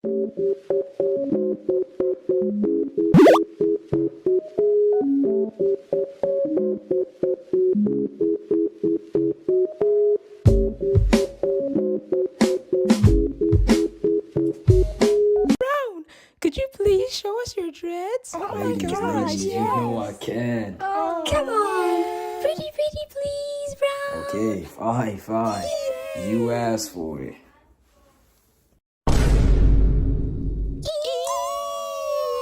Could you please show us your dreads? Ladies, you know I can. Oh, come on. Pretty, please, Brown. Okay, fine. You asked for it.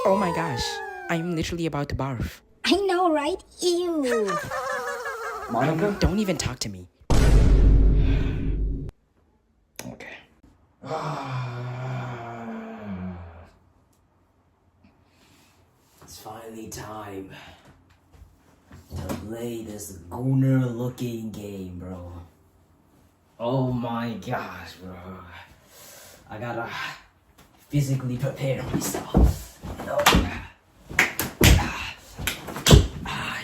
Oh my gosh, I'm literally about to barf. I know, right? Ew. Monica? Don't even talk to me. Okay. It's finally time to play this gooner looking game, bro. Oh my gosh, bro. I gotta physically prepare myself.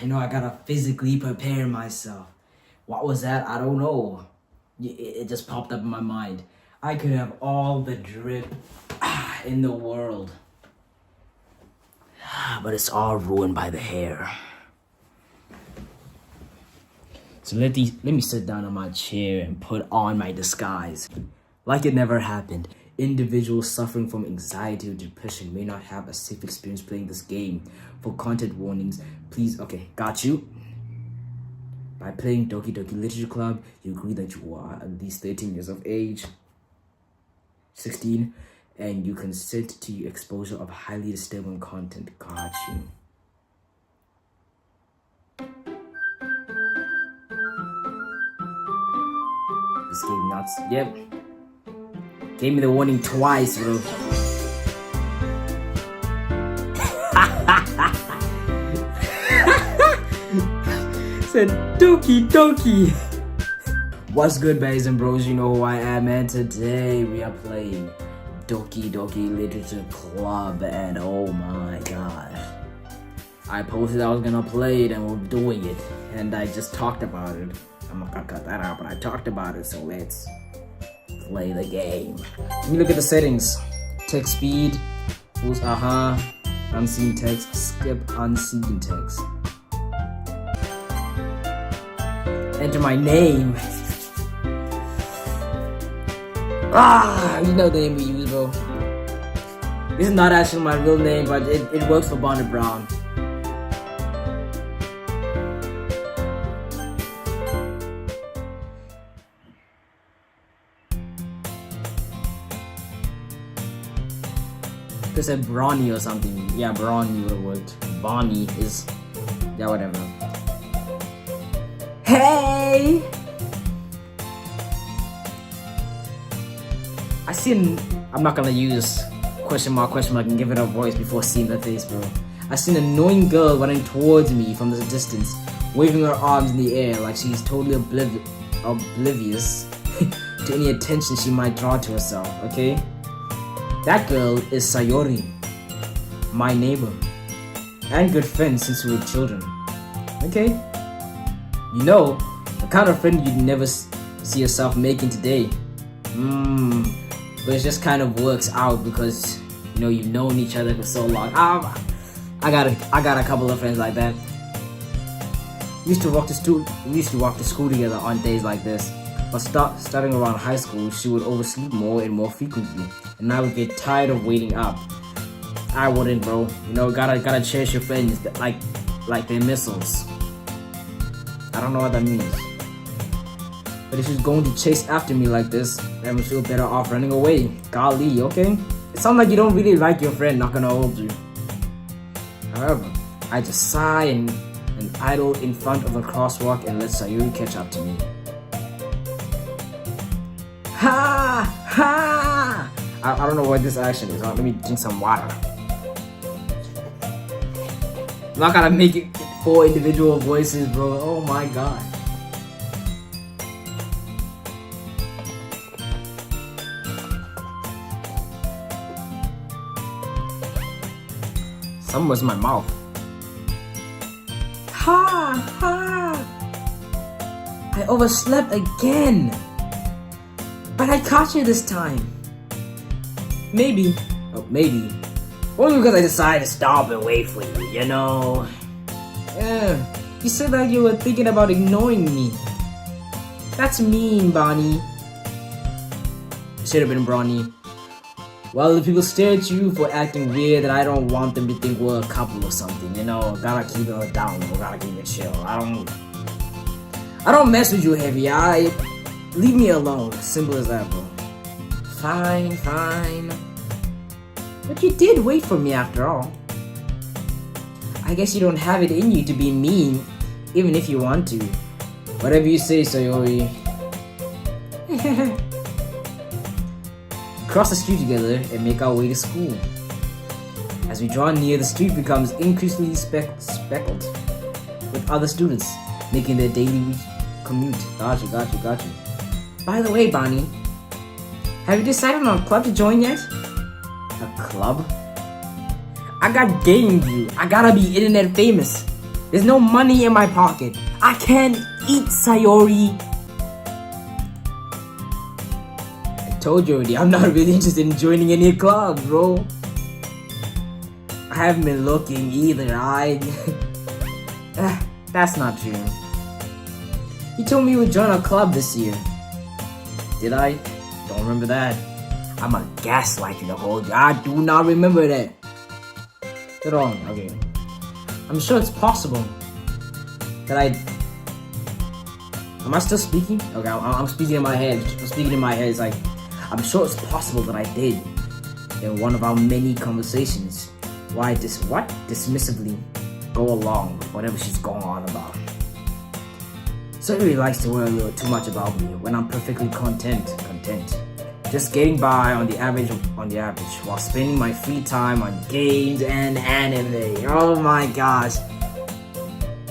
I gotta physically prepare myself. What was that? I don't know. It just popped up in my mind. I could have all the drip in the world. But it's all ruined by the hair. So let me sit down on my chair and put on my disguise. Like it never happened. Individuals suffering from anxiety or depression may not have a safe experience playing this game. For content warnings, please, okay, got you. By playing Doki Doki Literature Club, you agree that you are at least 13 years of age, 16, and you consent to your exposure of highly disturbing content. Got you. This game nuts. Yep. Gave me the warning twice, bro. Said Doki Doki. What's good, guys and bros? You know who I am, and today we are playing Doki Doki Literature Club, and oh my gosh, I posted I was gonna play it and we're doing it, and I just talked about it. I'm not gonna cut that out, but I talked about it, so let's play the game. Let me look at the settings. Text speed, boost, unseen text, skip unseen text. Enter my name. You know the name we use, bro. This is not actually my real name, but it works for bonnetbrownnn. They said Brawny or something. Yeah, Brawny would have worked. Bonnie is, yeah, whatever. Hey! I'm not gonna use question mark and give it a voice before seeing the face, bro. I seen an annoying girl running towards me from the distance, waving her arms in the air like she's totally oblivious to any attention she might draw to herself, okay? That girl is Sayori, my neighbor, and good friend since we were children, okay? You know, the kind of friend you'd never see yourself making today. But it just kind of works out because, you know, you've known each other for so long. I got a couple of friends like that. We used to walk to school together on days like this. But starting around high school, she would oversleep more and more frequently, and I would get tired of waiting up. I wouldn't, bro. You know, gotta cherish your friends like they're missiles. I don't know what that means. But if she's going to chase after me like this, then we feel better off running away. Golly, okay? It sounds like you don't really like your friend, not gonna hold you. However, I just sigh and idle in front of the crosswalk and let Sayuri catch up to me. Ha! Ha! I don't know what this action is. Let me drink some water. I'm not gonna make it 4 individual voices, bro. Oh my god. Something was in my mouth. Ha! Ha! I overslept again. But I caught you this time. Maybe. Oh, maybe. Only because I decided to stop and wait for you, you know? Yeah. You said that you were thinking about ignoring me. That's mean, Bonnie. Should have been Bronny. Well, the people stare at you for acting weird, and I don't want them to think we're a couple or something, you know? Gotta keep it down, or gotta keep it chill. I don't mess with you heavy. Leave me alone. Simple as that, bro. Fine. But you did wait for me after all. I guess you don't have it in you to be mean, even if you want to. Whatever you say, Sayori. Cross the street together and make our way to school. As we draw near, the street becomes increasingly speckled with other students making their daily commute. Got you. By the way, Bonnie, have you decided on a club to join yet? A club? I got game view. I gotta be internet famous. There's no money in my pocket. I can't eat, Sayori. I told you already, I'm not really interested in joining any club, bro. I haven't been looking either. That's not true. You told me you would join a club this year. Did I? Don't remember that. I'm a gaslight you the whole day. I do not remember that. You're wrong. Okay. I'm sure it's possible that Am I still speaking? Okay, I'm speaking in my head. It's like, I'm sure it's possible that I did in one of our many conversations. What? Dismissively go along with whatever she's going on about. So he really likes to worry a little too much about me when I'm perfectly content. Just getting by on the average while spending my free time on games and anime. Oh my gosh.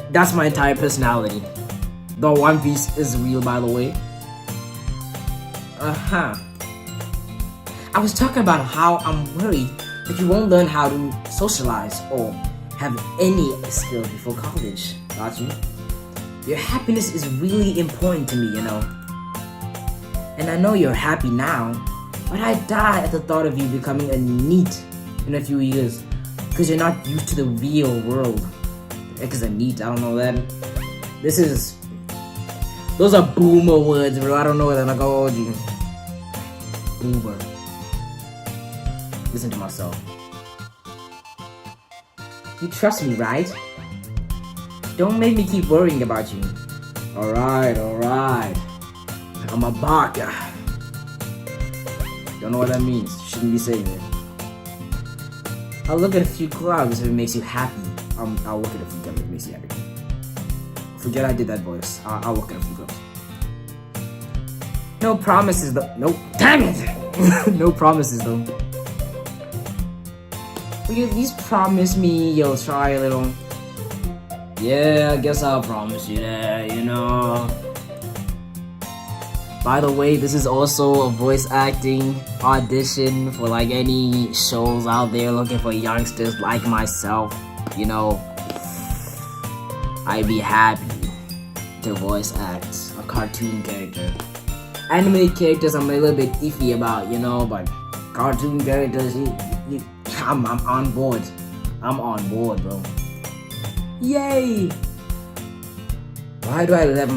That's my entire personality. Though One Piece is real, by the way. I was talking about how I'm worried that you won't learn how to socialize or have any skills before college. Got you? Your happiness is really important to me, you know. And I know you're happy now, but I die at the thought of you becoming a NEET in a few years because you're not used to the real world. Because a NEET, I don't know that. Those are boomer words, bro. I don't know what they're called. You. Boomer. Listen to myself. You trust me, right? Don't make me keep worrying about you. Alright. I'm a baka. Don't know what that means. Shouldn't be saying it. I'll look at a few clubs if it makes you happy. I'll look at a few clubs if it makes you happy. Forget I did that voice. I'll look at a few clubs. No promises though. Nope. Damn it! No promises though. Will you at least promise me you'll try a little? Yeah, I guess I'll promise you that, you know. By the way, this is also a voice acting audition for like any shows out there looking for youngsters like myself. You know, I'd be happy to voice act a cartoon character. Anime characters I'm a little bit iffy about, you know, but cartoon characters, I'm on board. I'm on board, bro. Yay! Why do I let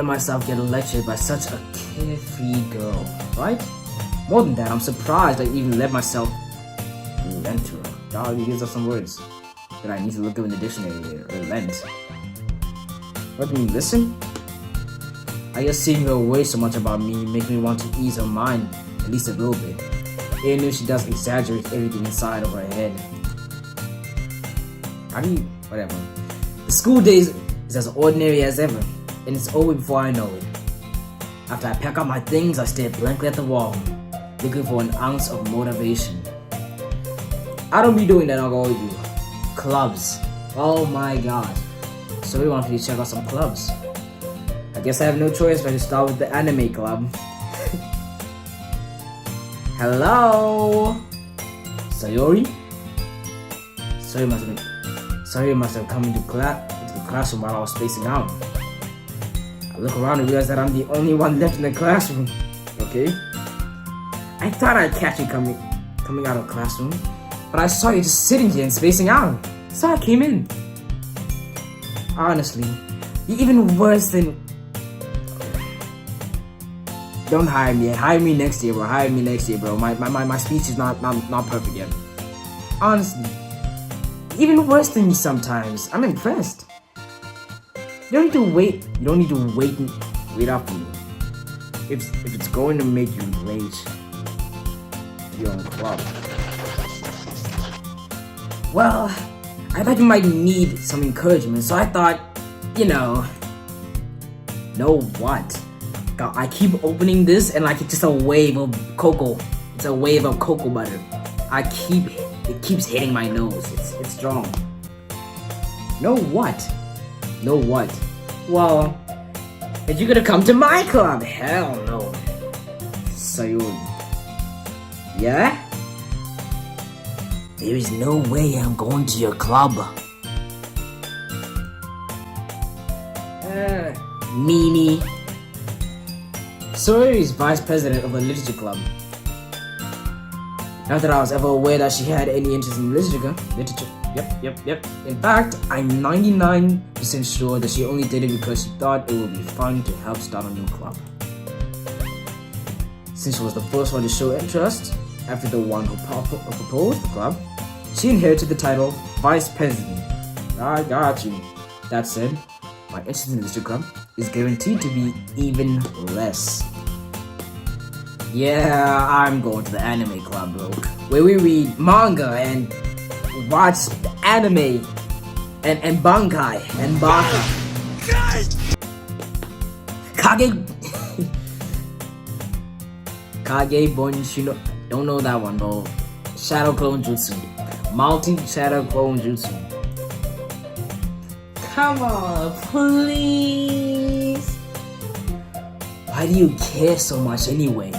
myself get lectured by such a carefree girl, right? More than that, I'm surprised I even let myself relent to her. Dog, he gives us some words that I need to look up in the dictionary. Relent. What do you mean, listen? I guess seeing her worry so much about me makes me want to ease her mind, at least a little bit. Even if she does exaggerate everything inside of her head. Whatever. The school days is as ordinary as ever, and it's over before I know it. After I pack up my things, I stare blankly at the wall, looking for an ounce of motivation. I don't be doing that, I'll go with you. Clubs. Oh my god. So we want me to check out some clubs. I guess I have no choice but to start with the anime club. Hello? Sayori? Sayori must have come into the classroom while I was spacing out. I look around and realize that I'm the only one left in the classroom. Okay? I thought I'd catch you coming out of the classroom, but I saw you just sitting here and spacing out. So I came in. Honestly, you're even worse than... Don't hire me. Hire me next year, bro. Hire me next year, bro. My speech is not perfect yet. Honestly, even worse than me sometimes. I'm impressed. You don't need to wait. You don't need to wait up for me. If it's going to make you late, you're on club. Well, I thought you might need some encouragement, so I thought, know what? God, I keep opening this and like it's just a wave of cocoa. It's a wave of cocoa butter. It keeps hitting my nose. It's strong. Know what? Well, if you're gonna come to my club, hell no. So yeah? There is no way I'm going to your club. Meanie. Sawyer is vice president of a literature club. Not that I was ever aware that she had any interest in literature. Yep. In fact, I'm 99% sure that she only did it because she thought it would be fun to help start a new club. Since she was the first one to show interest, after the one who proposed the club, she inherited the title Vice President. I got you. That said, my interest in the literature club is guaranteed to be even less. Yeah, I'm going to the anime club, bro, where we read manga and watch anime and bankai and baka. Kage Bonshino. Don't know that one, bro. Shadow Clone Jutsu. Multi-Shadow Clone Jutsu. Come on, please. Why do you care so much anyway?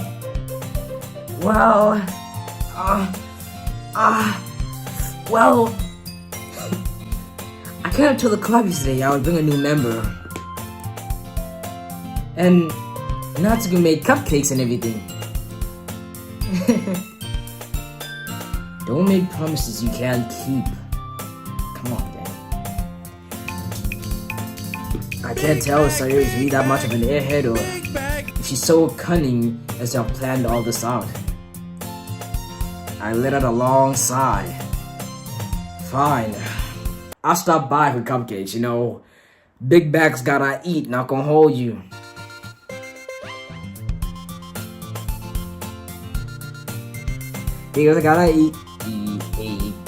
Well, well, I came up to the club yesterday. I would bring a new member. And Natsuki made cupcakes and everything. Don't make promises you can't keep. Come on, Dad. I can't tell if Sayori is really that much of an airhead or if she's so cunning as to have planned all this out. I let out a long sigh. Fine. I'll stop by for cupcakes, Big bags gotta eat, not gonna hold you. Big bags gotta eat.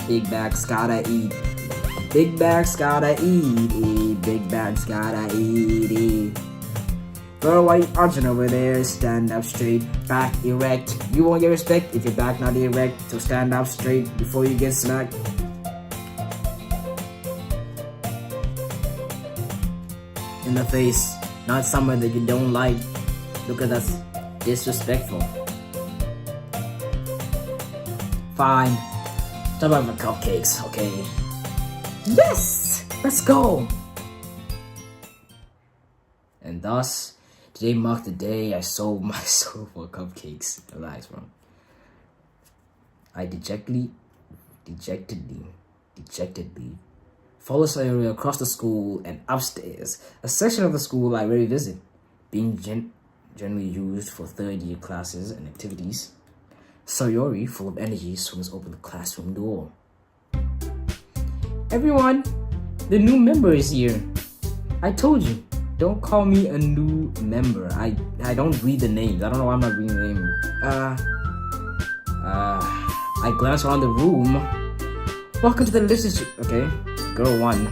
Big bags gotta eat. Big bags gotta eat. Big bags gotta eat. Girl, why you arching over there? Stand up straight, back erect. You won't get respect if your back not erect. So stand up straight before you get smacked. In the face, not somewhere that you don't like. Look at that's disrespectful. Fine. Talk about my cupcakes, okay? Yes! Let's go! And thus, today marked the day I sold my soul for cupcakes. Relax, bro. I dejectedly follow Sayori across the school and upstairs, a section of the school I rarely visit, being generally used for third-year classes and activities. Sayori, full of energy, swings open the classroom door. Everyone, the new member is here. I told you, don't call me a new member. I don't read the names. I don't know why I'm not reading the name. I glance around the room. Welcome to the literature. Okay, girl 1.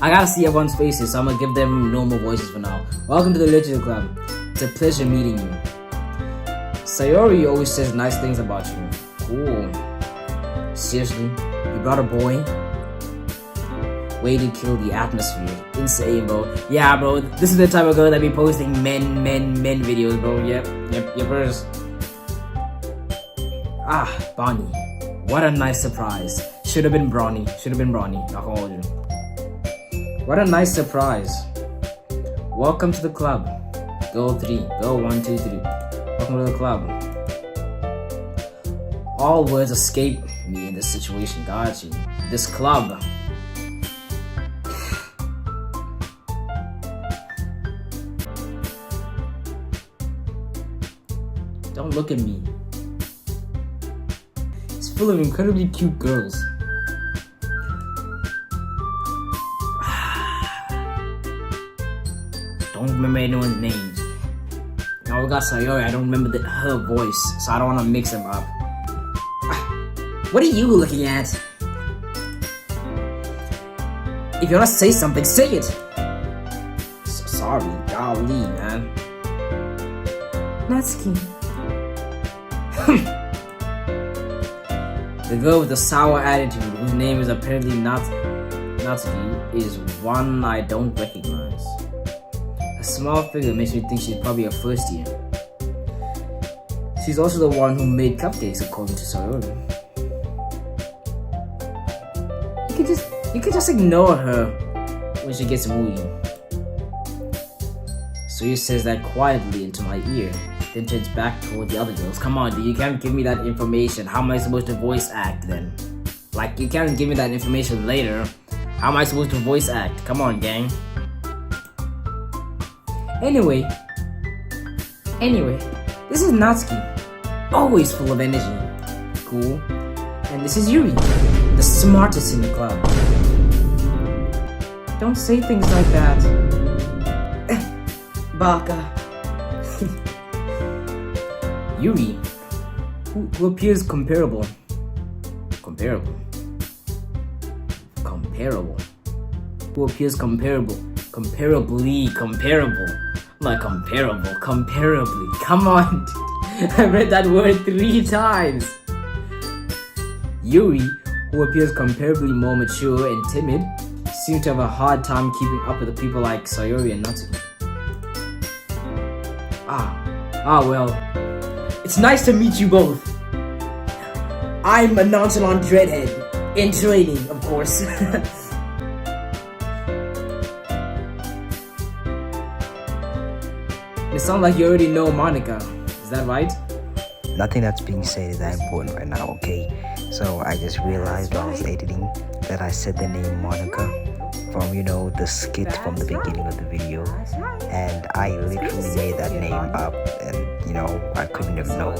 I gotta see everyone's faces, so I'm gonna give them normal voices for now. Welcome to the literature club. It's a pleasure meeting you. Sayori always says nice things about you. Cool. Seriously, you brought a boy? Way to kill the atmosphere. Insane, bro. Yeah, bro. This is the type of girl that be posting men videos, bro. Yep, yours. Ah, Bonnie. What a nice surprise. Should have been Bronny. Not gonna hold you. What a nice surprise. Welcome to the club. Go 3. Go 1, 2, 3. Welcome to the club. All words escape me in this situation. Got you. This club. Don't look at me. It's full of incredibly cute girls. Don't remember anyone's names. Now we got Sayori. I don't remember her voice, so I don't want to mix them up. What are you looking at? If you want to say something, say it. Sorry, golly, man. Natsuki. The girl with the sour attitude, whose name is apparently Natsuki, is one I don't recognize. Her small figure makes me think she's probably a first year. She's also the one who made cupcakes, according to Sayori. You could just ignore her when she gets moody. Sayori says that quietly into my ear, then turns back toward the other girls. Come on, dude, you can't give me that information. How am I supposed to voice act then? Like, you can't give me that information later. How am I supposed to voice act? Come on, gang. Anyway, this is Natsuki. Always full of energy. Cool. And this is Yuri, the smartest in the club. Don't say things like that. Baka. Yuri, who appears comparable. Who appears comparably. Like comparably. Come on. I read that word 3 times. Yuri, who appears comparably more mature and timid, seems to have a hard time keeping up with the people like Sayori and Natsuki. Well. It's nice to meet you both. I'm a nonchalant dreadhead. In training, of course. It sounds like you already know Monica. Is that right? Nothing that's being said is that important right now, okay? So I just realized while I was editing that I said the name Monica from, the skit from the beginning of the video. And I literally made that name up and, I couldn't have known.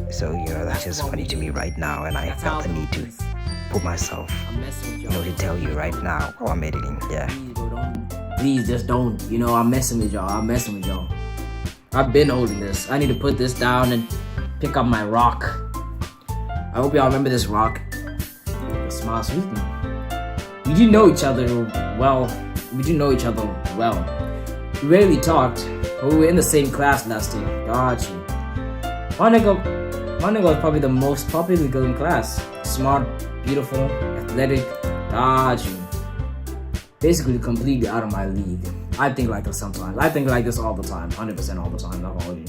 So, that's just funny to me right now. And I felt the need to put myself, to tell you right now while I'm editing, yeah. Please just don't. I'm messing with y'all. I've been holding this. I need to put this down and pick up my rock. I hope y'all remember this rock. It smiles with me. We do know each other well. We rarely talked, but we were in the same class last year. Got you. Monica was probably the most popular girl in class. Smart, beautiful, athletic. Got you. Basically completely out of my league. I think like this sometimes. I think like this all the time. 100% all the time, not all of you.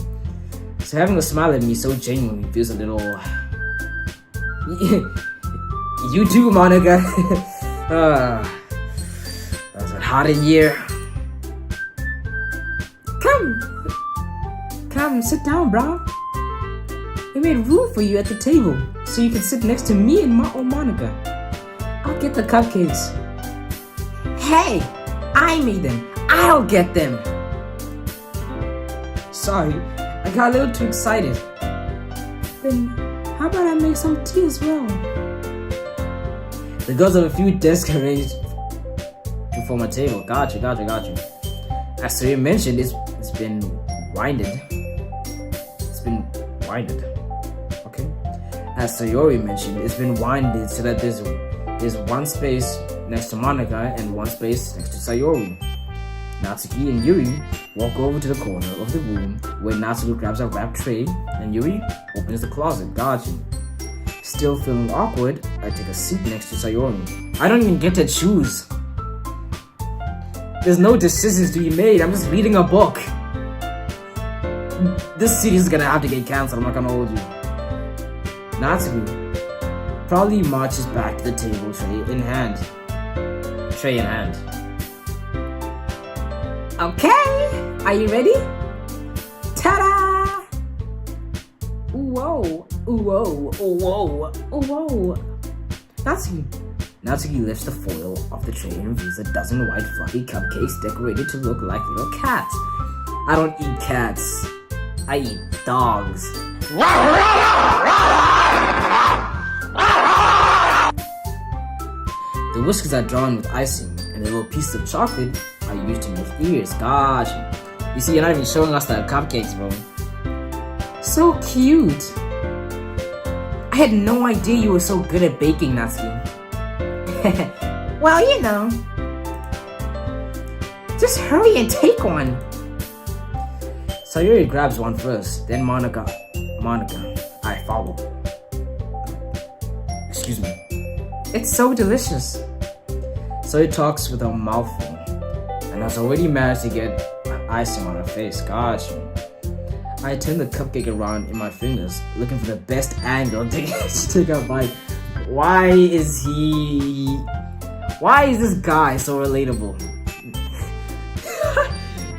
So having a smile at me so genuinely feels a little... You too, Monica. That's a hot in here. Come, sit down, bro. We made room for you at the table, so you can sit next to me and Monica. I'll get the cupcakes. Hey, I made them. I'll get them. Sorry, I got a little too excited. Then, how about I make some tea as well? The girls have a few desks arranged to form a table. Got you. As Sayori mentioned, it's been winded. Okay. As Sayori mentioned, it's been winded so that there's one space next to Monica and one space next to Sayori. Natsuki and Yuri walk over to the corner of the room where Natsuki grabs a wrapped tray and Yuri opens the closet. Got you. Still feeling awkward, I take a seat next to Sayori. I don't even get to choose. There's no decisions to be made. I'm just reading a book. This series is gonna have to get cancelled. I'm not gonna hold you. Natsuki probably marches back to the table, tray in hand. Okay, are you ready? Whoa, whoa, whoa, whoa. Natsuki lifts the foil off the tray and reveals a dozen white fluffy cupcakes decorated to look like little cats. I don't eat cats. I eat dogs. The whiskers are drawn with icing, and the little pieces of chocolate are used to make ears. Gosh. You see, you're not even showing us the cupcakes, bro. So cute. I had no idea you were so good at baking, Natsuki. Well, you know. Just hurry and take one. Sayuri grabs one first, then Monica. I follow. Excuse me. It's so delicious. Sayuri talks with her mouth full, and has already managed to get icing on her face. Gosh. I turn the cupcake around in my fingers, looking for the best angle to take a bite. Why is this guy so relatable?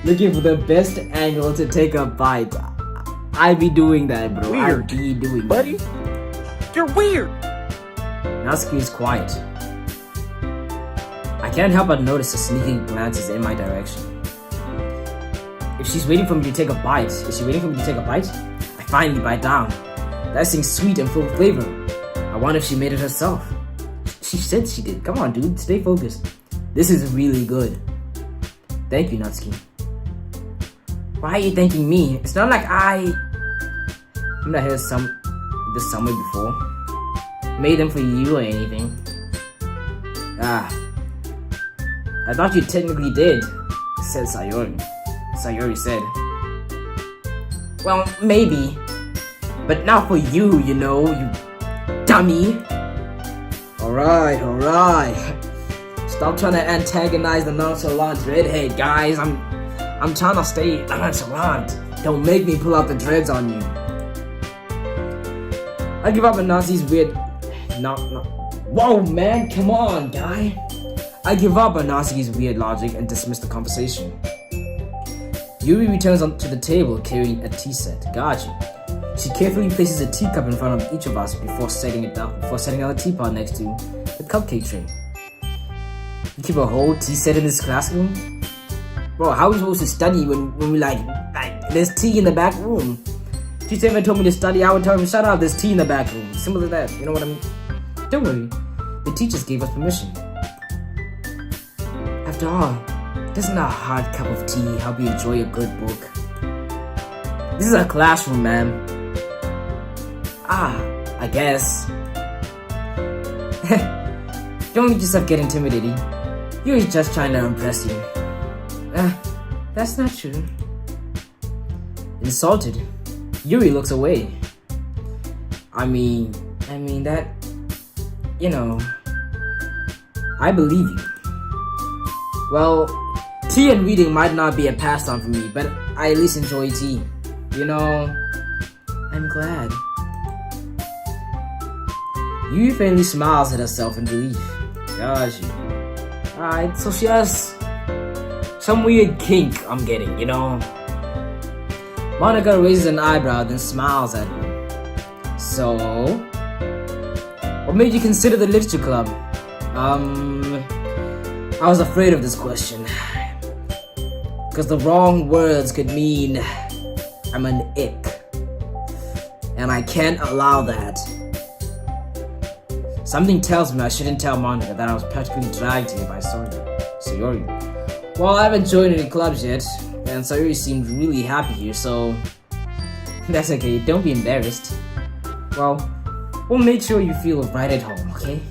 Looking for the best angle to take a bite. I be doing that, bro. Weird, I be doing buddy. that. You're weird. Natsuki is quiet. I can't help but notice the sneaking glances in my direction. If she's waiting for me to take a bite, I finally bite down. That thing's sweet and full of flavor. I wonder if she made it herself. She said she did. Come on, dude, stay focused. This is really good. Thank you, Natsuki. Why are you thanking me? It's not like I'm not here this summer before. Made them for you or anything. I thought you technically did, said Sayuri. Sayuri said. Well, maybe. But not for you, you know, you dummy. Alright. Stop trying to antagonize the nonchalant redhead, guys. I'm trying to stay nonchalant. Don't make me pull out the dreads on you. I give up on Nazi's weird... Whoa, man, come on, guy. I give up on Nazi's weird logic and dismiss the conversation. Yuri returns to the table carrying a tea set. Gotcha. She carefully places a teacup in front of each of us before setting down the teapot next to the cupcake tray. You keep a whole tea set in this classroom? Bro, how are we supposed to study when we like there's tea in the back room? If teacher ever told me to study, I would tell him, shut up, there's tea in the back room. Simple as that, you know what I mean? Don't worry. The teachers gave us permission. After all, doesn't a hot cup of tea help you enjoy a good book? This is a classroom, man. I guess. Don't let yourself get intimidated. You're just trying to impress you. That's not true. Insulted, Yuri looks away. I mean that, you know, I believe you. Well, tea and reading might not be a pastime for me, but I at least enjoy tea. You know, I'm glad. Yuri faintly smiles at herself in relief. Gosh. Alright, so she has some weird kink I'm getting, you know. Monica raises an eyebrow, then smiles at me. So, what made you consider the literature club? I was afraid of this question. Because the wrong words could mean I'm an ick. And I can't allow that. Something tells me I shouldn't tell Monica that I was practically dragged here by Sayuri. Well, I haven't joined any clubs yet, and Sayuri seemed really happy here, so that's okay, don't be embarrassed. Well, we'll make sure you feel right at home, okay?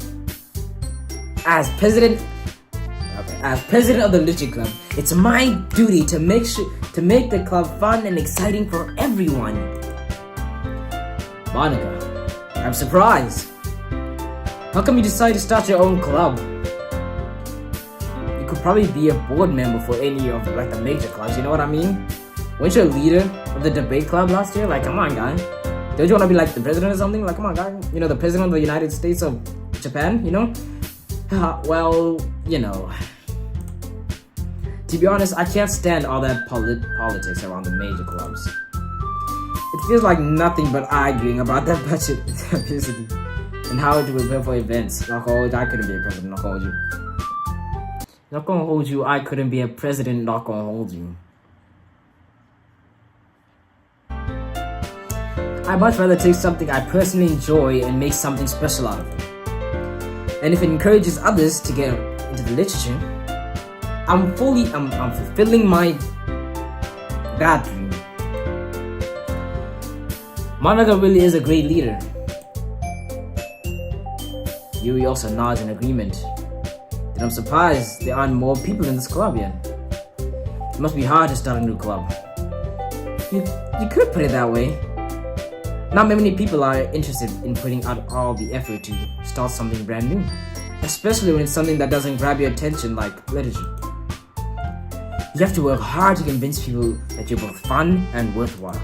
As president of the Literature Club, it's my duty to make the club fun and exciting for everyone. Monica, I'm surprised. How come you decided to start your own club? You could probably be a board member for any of like the major clubs, you know what I mean? Weren't you a leader of the debate club last year? Like, come on, guy. Don't you want to be like the president or something? Like, come on, guy. You know, the president of the United States of Japan, you know? Well, you know. To be honest, I can't stand all that politics around the major clubs. It feels like nothing but arguing about that budget obviously, and how to prepare for events. Not gonna hold you, I couldn't be a president. Not gonna hold you. Not gonna hold you. I couldn't be a president. Not gonna hold you. I'd much rather take something I personally enjoy and make something special out of it. And if it encourages others to get into the literature, I'm fulfilling my bad dream. Monica really is a great leader. Yuri also nods in agreement. And I'm surprised there aren't more people in this club yet. It must be hard to start a new club. You could put it that way. Not many people are interested in putting out all the effort to start something brand new, especially when it's something that doesn't grab your attention like literature. You have to work hard to convince people that you're both fun and worthwhile.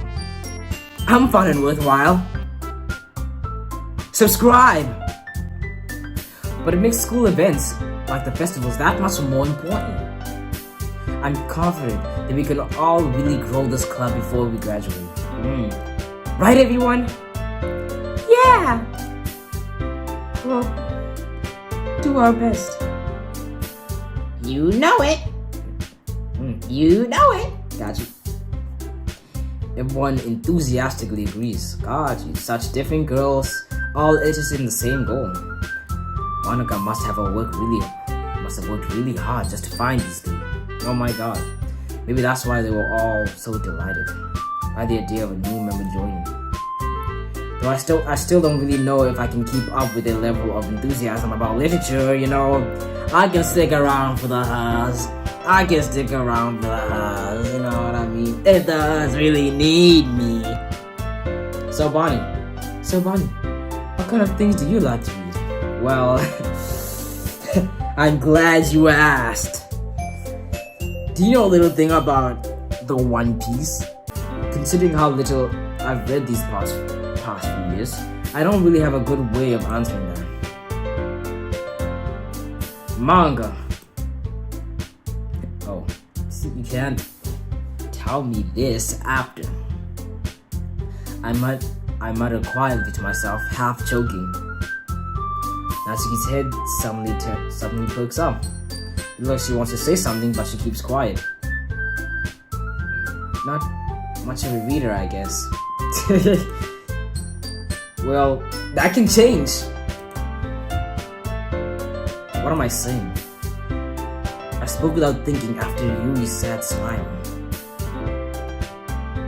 I'm fun and worthwhile. Subscribe! But it makes school events like the festivals that much more important. I'm confident that we can all really grow this club before we graduate. Right, everyone? Yeah! Well, do our best. You know it. You know it. Got you. Everyone enthusiastically agrees. God, you such different girls, all interested in the same goal. Monica must have worked really hard just to find these three. Oh my god. Maybe that's why they were all so delighted by the idea of a new member joining. Though I still don't really know if I can keep up with their level of enthusiasm about literature, you know. I can stick around for the hugs. You know what I mean? It does really need me. So Bonnie, what kind of things do you like to read? Well, I'm glad you asked. Do you know a little thing about the One Piece? Considering how little I've read these past few years, I don't really have a good way of answering that. Manga. Oh, see, you can't tell me this after. I muttered quietly to myself, half choking. Natsuki's head suddenly perks up. It looks like she wants to say something, but she keeps quiet. Not much of a reader, I guess. Well, that can change. What am I saying? I spoke without thinking after Yuri's sad smile.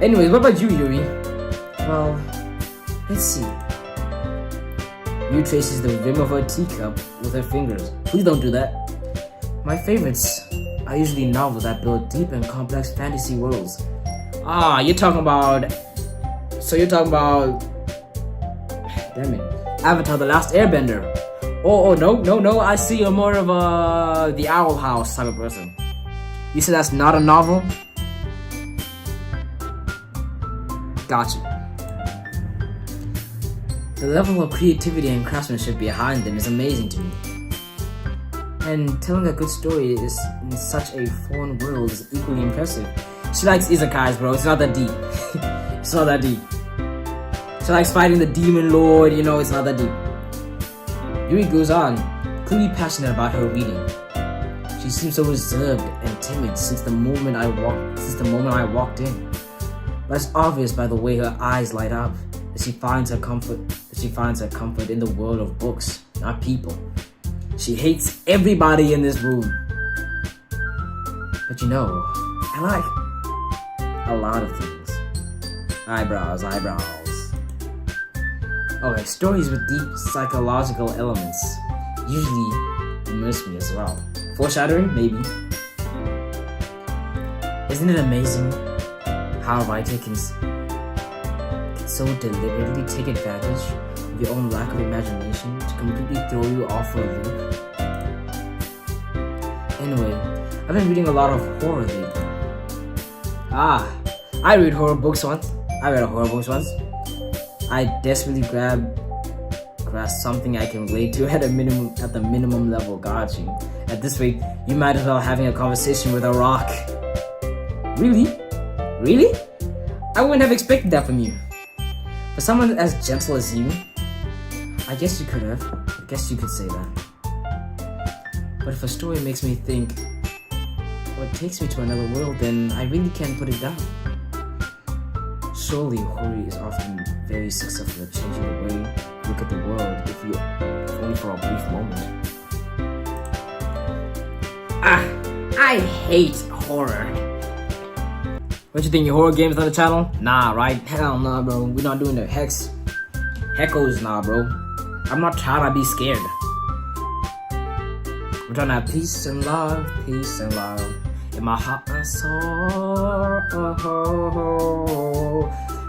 Anyways, what about you, Yuri? Well, let's see. Yuri traces the rim of her teacup with her fingers. Please don't do that. My favorites are usually novels that build deep and complex fantasy worlds. Ah, you're talking about... Damn it. Avatar: The Last Airbender. Oh, no, I see you're more of the Owl House type of person. You said that's not a novel? Gotcha. The level of creativity and craftsmanship behind them is amazing to me. And telling a good story is in such a foreign world is equally impressive. She likes isekais, bro. It's not that deep. It's not that deep. She likes fighting the demon lord, you know, it's not that deep. Yuri goes on, clearly passionate about her reading. She seems so reserved and timid since the moment I walked in. But it's obvious by the way her eyes light up that she finds her comfort in the world of books, not people. She hates everybody in this room. But you know, I like a lot of things. Eyebrows. Okay, stories with deep psychological elements usually immerse me as well. Foreshadowing, maybe. Isn't it amazing how a writer can so deliberately take advantage of your own lack of imagination to completely throw you off for a loop? Anyway, I've been reading a lot of horror lately. I read horror books once. I desperately grasp something I can relate to at the minimum level. Got you. At this rate, you might as well having a conversation with a rock. Really? I wouldn't have expected that from you. For someone as gentle as you, I guess you could have. I guess you could say that. But if a story makes me think, or takes me to another world, then I really can't put it down. Surely Hori is often very successful at changing the way you look at the world, if only for a brief moment. I hate horror. What you think, your horror games on the channel? Nah, right? Hell nah, bro. We're not doing the heckos, nah, bro. I'm not trying to be scared. I'm trying to have peace and love in my heart and soul.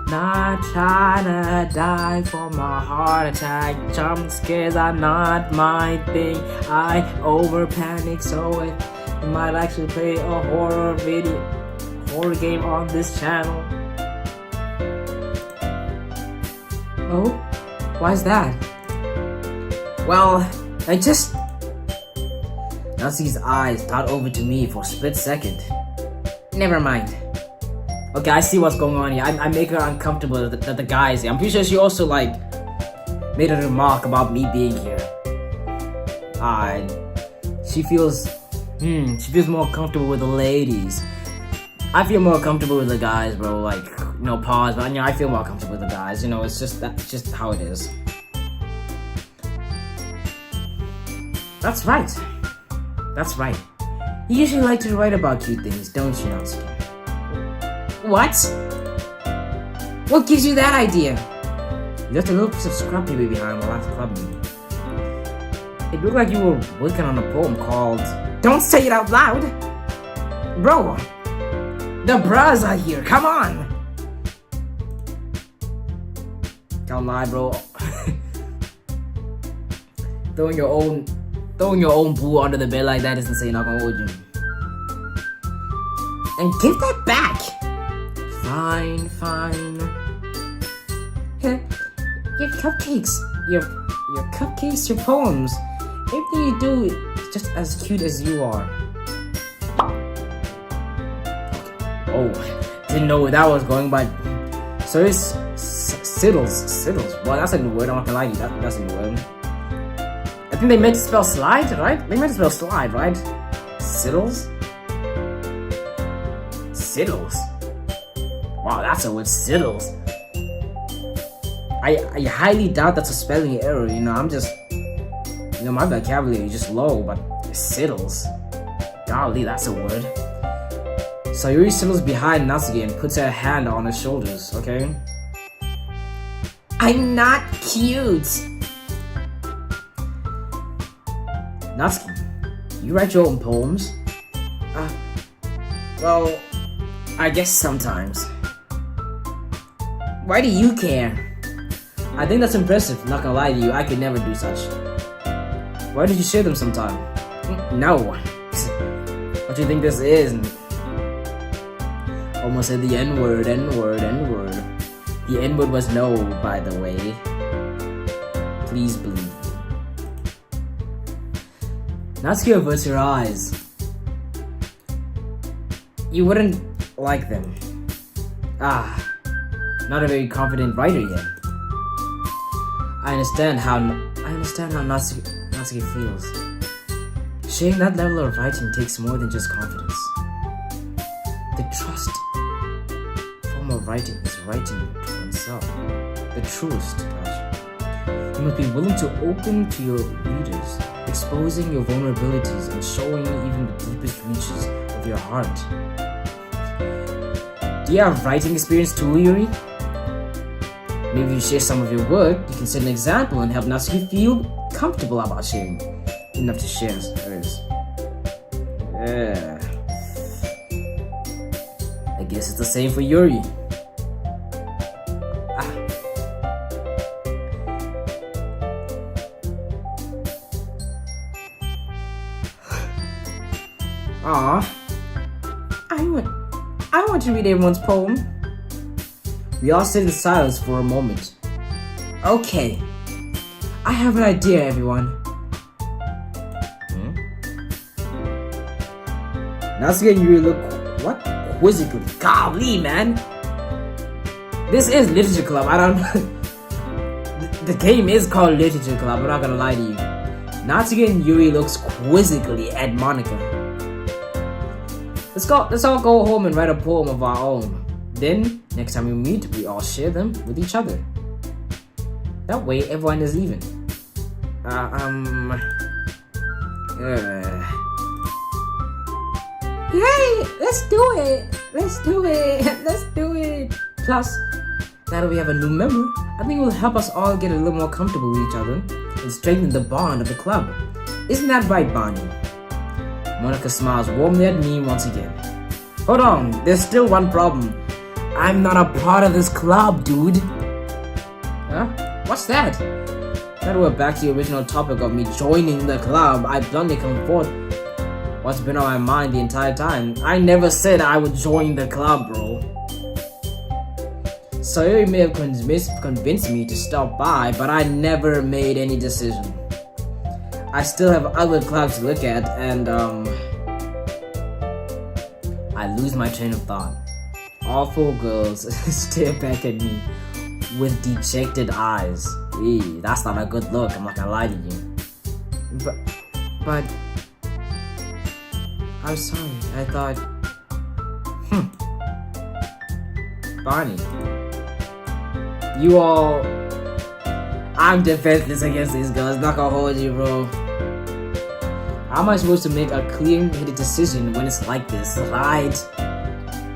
Not trying to die for my heart attack. Jump scares are not my thing. I over panic, so it might actually play a horror game on this channel. Oh? Why's that? Well, Natsuki's eyes dart over to me for a split second. Never mind. Okay, I see what's going on here. I make her uncomfortable that the guy's here. I'm pretty sure she also made a remark about me being here. She feels more comfortable with the ladies. I feel more comfortable with the guys, bro. Pause, but I feel more comfortable with the guys. That's just how it is. That's right. You usually like to write about cute things, don't you, Natsuki? What? What gives you that idea? You left a little piece of scrap paper behind the last club meeting. It looked like you were working on a poem called... Don't say it out loud! Bro, the bras are here, come on! Can't lie, bro. Throwing your own boo under the bed like that isn't saying I'm gonna hold you. And give that back! Fine. Your cupcakes, your poems, everything you do is just as cute as you are. Oh, didn't know where that was going, but so it's Siddles. Well, that's a new word. I'm not gonna lie to you. That's a new word. I think they meant to spell slide, right? Siddles. Wow, that's a word, Siddles. I highly doubt that's a spelling error. I'm just, my vocabulary is just low, but Siddles. Golly, that's a word. Sayuri settles behind Natsuki and puts her hand on his shoulders, okay? I'm not cute! Natsuki, you write your own poems? Well, I guess sometimes. Why do you care? I think that's impressive, not gonna lie to you, I could never do such. Why did you share them sometime? No. What do you think this is? Almost said the N-word. The N-word was no, by the way. Please believe me. Natsuki averts her eyes. You wouldn't like them. Not a very confident writer yet. I understand how Natsuki feels. Sharing that level of writing takes more than just confidence. The trust form of writing is writing to oneself. The truest, gosh. You must be willing to open to your readers, exposing your vulnerabilities and showing even the deepest reaches of your heart. Do you have writing experience too, Yuri? Maybe you share some of your work, you can set an example and help Natsuki feel comfortable about sharing. Enough to share hers. Yeah. I guess it's the same for Yuri. I want to read everyone's poem. We all sit in silence for a moment. Okay. I have an idea, everyone. Natsuki and Yuri look quizzical. Golly, man. This is Literature Club. I don't. The game is called Literature Club. I'm not gonna lie to you. Natsuki and Yuri looks quizzically at Monica. Let's all go home and write a poem of our own. Then, next time we meet, we all share them with each other. That way, everyone is even. Yay! Let's do it! Let's do it! Let's do it! Plus, now that we have a new member, I think it will help us all get a little more comfortable with each other and strengthen the bond of the club. Isn't that right, Bonnie? Monica smiles warmly at me once again. Hold on, there's still one problem. I'm not a part of this club, dude. Huh? What's that? Now that we're back to the original topic of me joining the club, I bluntly come forth what's been on my mind the entire time. I never said I would join the club, bro. Sayori may have convinced me to stop by, but I never made any decision. I still have other clubs to look at, and I lose my train of thought. All 4 girls stare back at me with dejected eyes. Eee, that's not a good look, I'm not gonna lie to you. But I'm sorry, I thought... Bonnie. You all... I'm defenseless against these girls, not gonna hold you, bro. How am I supposed to make a clear-headed decision when it's like this, right?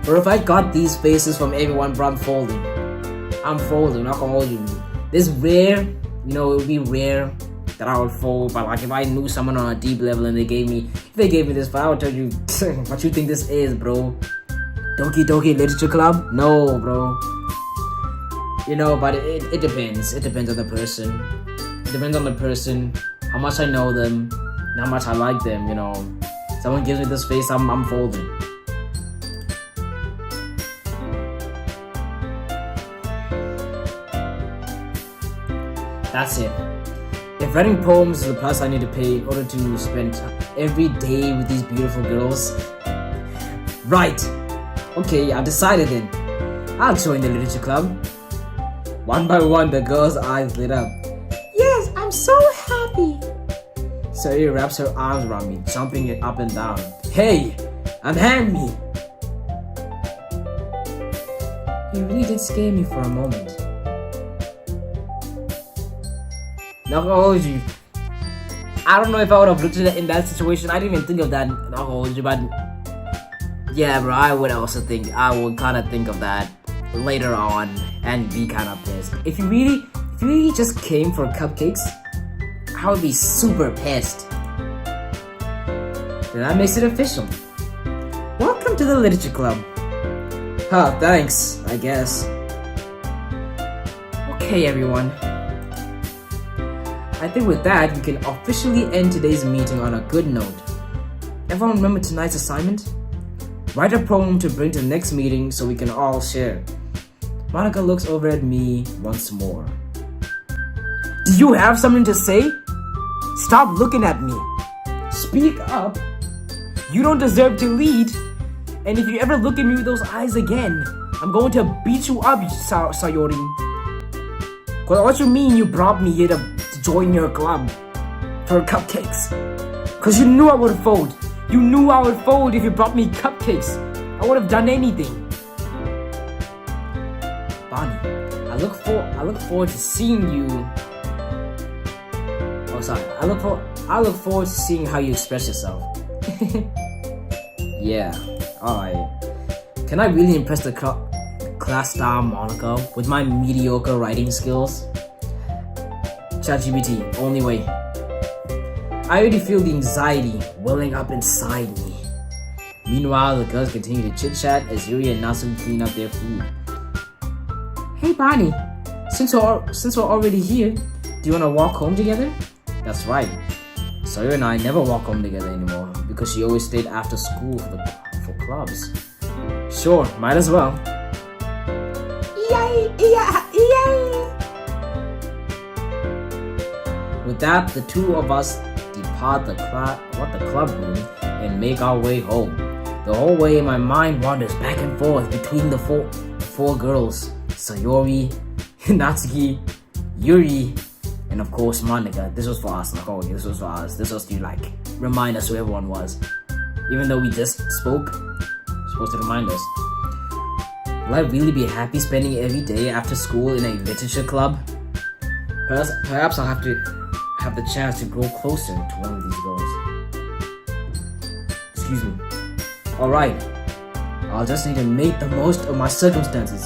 Or if I got these faces from everyone, bro, I'm folding, not gonna hold you. This rare, it would be rare that I would fold, but like if I knew someone on a deep level and they gave me this, but I would tell you, what you think this is, bro? Doki Doki Literature Club? No, bro. But it depends. It depends on the person. It depends on the person, how much I know them, and how much I like them, Someone gives me this face, I'm folding. That's it. If writing poems is the price I need to pay in order to spend every day with these beautiful girls, right. Okay, I've decided then. I'll join the literature club. One by one, the girl's eyes lit up. Yes, I'm so happy. Sayori wraps her arms around me, jumping it up and down. Hey, unhand me. You really did scare me for a moment. Not gonna hold you. I don't know if I would have looked at it in that situation. I didn't even think of that. Not gonna hold you, but yeah, bro. I would kind of think of that later on and be kind of pissed. If you really just came for cupcakes, I would be super pissed. Then that makes it official. Welcome to the literature club. Huh? Thanks. I guess. Okay, everyone. I think with that, we can officially end today's meeting on a good note. Everyone remember tonight's assignment? Write a poem to bring to the next meeting so we can all share. Monica looks over at me once more. Do you have something to say? Stop looking at me. Speak up. You don't deserve to lead. And if you ever look at me with those eyes again, I'm going to beat you up, Sayori. What you mean you brought me here to join your club for cupcakes? Cause you knew I would fold. You knew I would fold if you brought me cupcakes. I would have done anything. Bonnie, I look forward to seeing you. Oh, sorry. I look forward to seeing how you express yourself. Yeah. Alright. Can I really impress the class star Monica with my mediocre writing skills? ChatGPT, only way. I already feel the anxiety welling up inside me. Meanwhile, the girls continue to chit-chat as Yuri and Natsuki clean up their food. Hey Bonnie, since we're already here, do you want to walk home together? That's right. Sayori and I never walk home together anymore because she always stayed after school for clubs. Sure, might as well. Yay! Yay! With that, the two of us depart the club room and make our way home. The whole way, my mind wanders back and forth between the four girls. Sayori, Natsuki, Yuri, and of course Monica. This was for us, like, oh, this was for us. This was to like remind us who everyone was. Even though we just spoke, supposed to remind us. Will I really be happy spending every day after school in a literature club? Perhaps I'll have to have the chance to grow closer to one of these girls. Excuse me. Alright, I'll just need to make the most of my circumstances,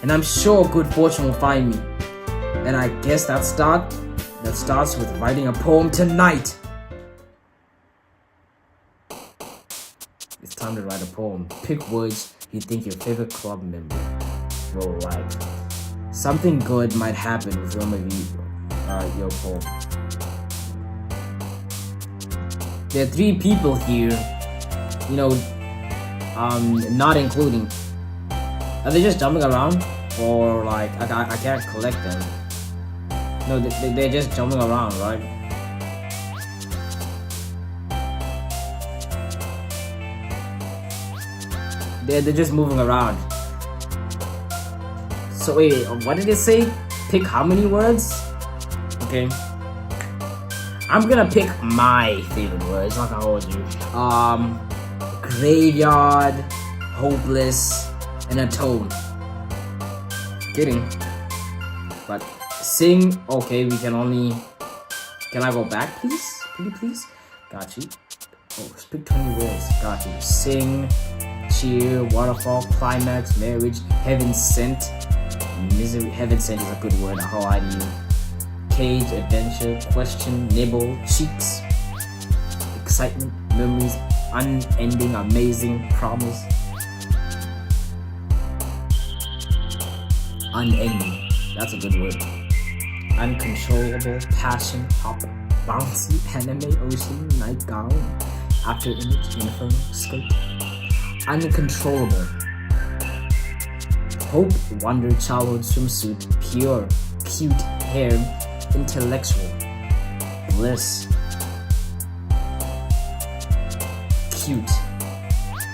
and I'm sure good fortune will find me. And I guess that starts with writing a poem tonight. It's time to write a poem. Pick words you think your favorite club member will like. Something good might happen with your poem. There are 3 people here, not including. Are they just jumping around? Or like, I can't collect them. No, they're just jumping around, right? They're just moving around. So wait, what did it say? Pick how many words? Okay. I'm gonna pick my favorite words, like I told you. Graveyard, hopeless, and a tone. Kidding. But sing, okay, we can only... Can I go back, please? Please? Got you. Oh, speak 20 words. Got you. Sing, cheer, waterfall, climax, marriage, heaven sent. Misery. Heaven sent is a good word. How I do you? Cage, adventure, question, nibble, cheeks, excitement, memories, unending, amazing, promise. Unending. That's a good word. Uncontrollable, passion, hop, bouncy, anime, ocean, nightgown, after image, uniform, skirt. Uncontrollable. Hope, wonder, childhood swimsuit, pure, cute, hair, intellectual, bliss, cute,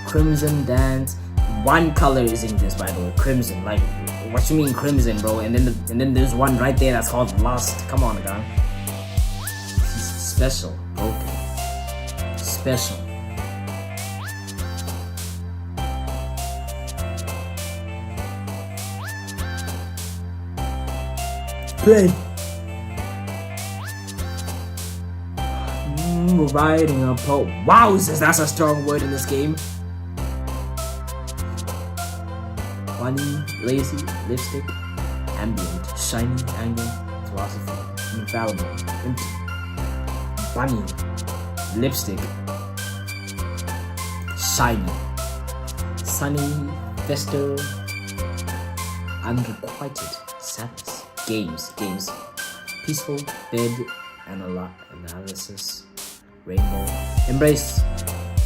crimson dance. One color is in this, by the way, crimson. Like, what you mean crimson, bro? And then there's one right there that's called lust. Come on, guy. Special, broken, special. Play. Writing a poem. Wowzers, that's a strong word in this game. Funny, lazy, lipstick, ambient, shiny, angle, philosophy, infallible, empty, bunny, lipstick, shiny, sunny, fester, unrequited, sadness, games, peaceful, bed, analysis, rainbow, embrace,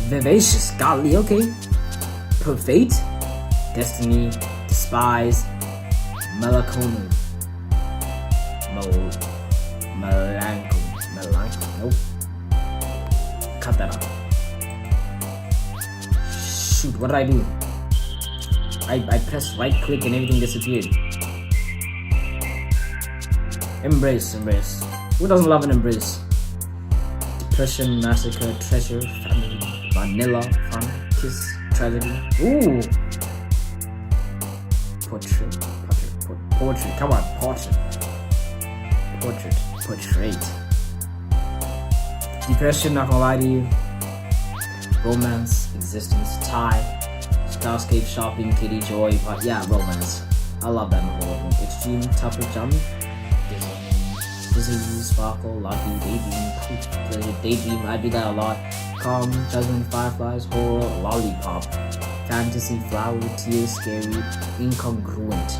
vivacious, golly, okay, perfect, destiny, despise, melancholy, nope, cut that out. Shoot, what did I do? I pressed right click and everything disappeared. Embrace. Who doesn't love an embrace? Depression, massacre, treasure, family, vanilla, fun, kiss, tragedy. Ooh. Portrait. Come on, portrait. Depression, not gonna lie to you. Romance, existence, tie, starscape, shopping, kitty, joy, but yeah, romance. I love that novel. Extreme, tougher jump. Disney, sparkle, lucky, daydream, pleasure, daydream. I do that a lot. Calm, judgment, fireflies, horror, lollipop. Fantasy, flower, tears, scary, incongruent.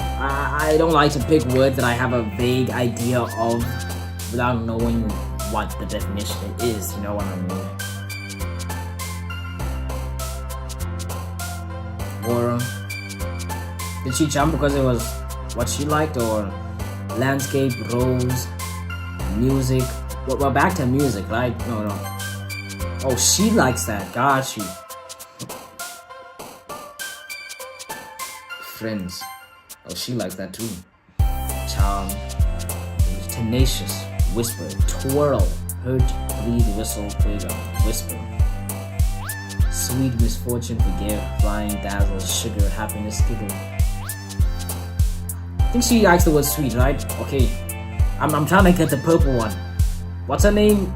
I don't like to pick words that I have a vague idea of without knowing what the definition is, you know what I mean? Or did she jump because it was what she liked, or landscape, rose, music? Well, back to music, right? No. Oh, she likes that. Got you. friends. Oh, she likes that too. Charm, tenacious, whisper, twirl, hurt, bleed, whistle, playground, whisper. Sweet misfortune, forgive, flying, dazzle, sugar, happiness, giggle. I think she likes the word sweet, right? Okay. I'm trying to get the purple one. What's her name?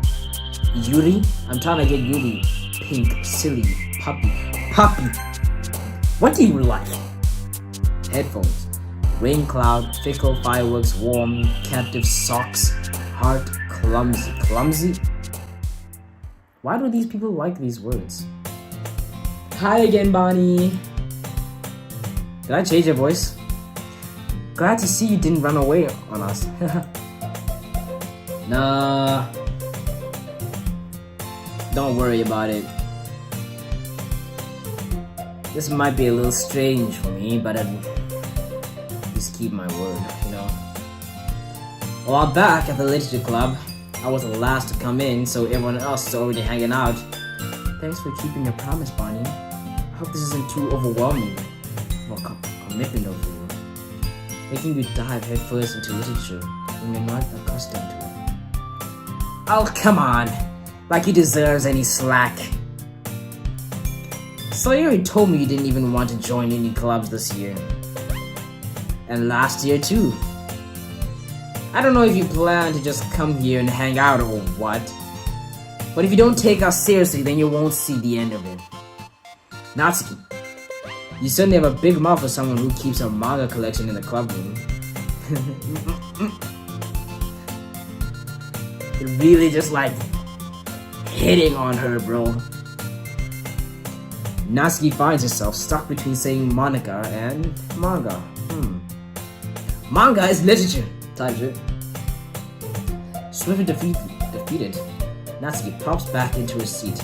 Yuri? I'm trying to get Yuri. Pink, silly, puppy. Puppy! What do you like? Headphones. Rain cloud, fickle, fireworks, warm, captive, socks, heart, clumsy. Clumsy? Why do these people like these words? Hi again, Bonnie. Did I change your voice? Glad to see you didn't run away on us. Nah. Don't worry about it. This might be a little strange for me, but I'd just keep my word, you know. While back at the literature club, I was the last to come in, so everyone else is already hanging out. Thanks for keeping your promise, Bonnie. I hope this isn't too overwhelming. Well, commitment of you. Making you dive headfirst into literature when you're not accustomed to it. Oh, come on. Like he deserves any slack. So you already told me you didn't even want to join any clubs this year. And last year too. I don't know if you plan to just come here and hang out or what. But if you don't take us seriously, then you won't see the end of it. Natsuki, you certainly have a big mouth for someone who keeps a manga collection in the club room. You're really just like hitting on her, bro. Natsuki finds herself stuck between saying Monica and manga. Manga is literature, types it. Swiftly defeated, Natsuki pops back into her seat.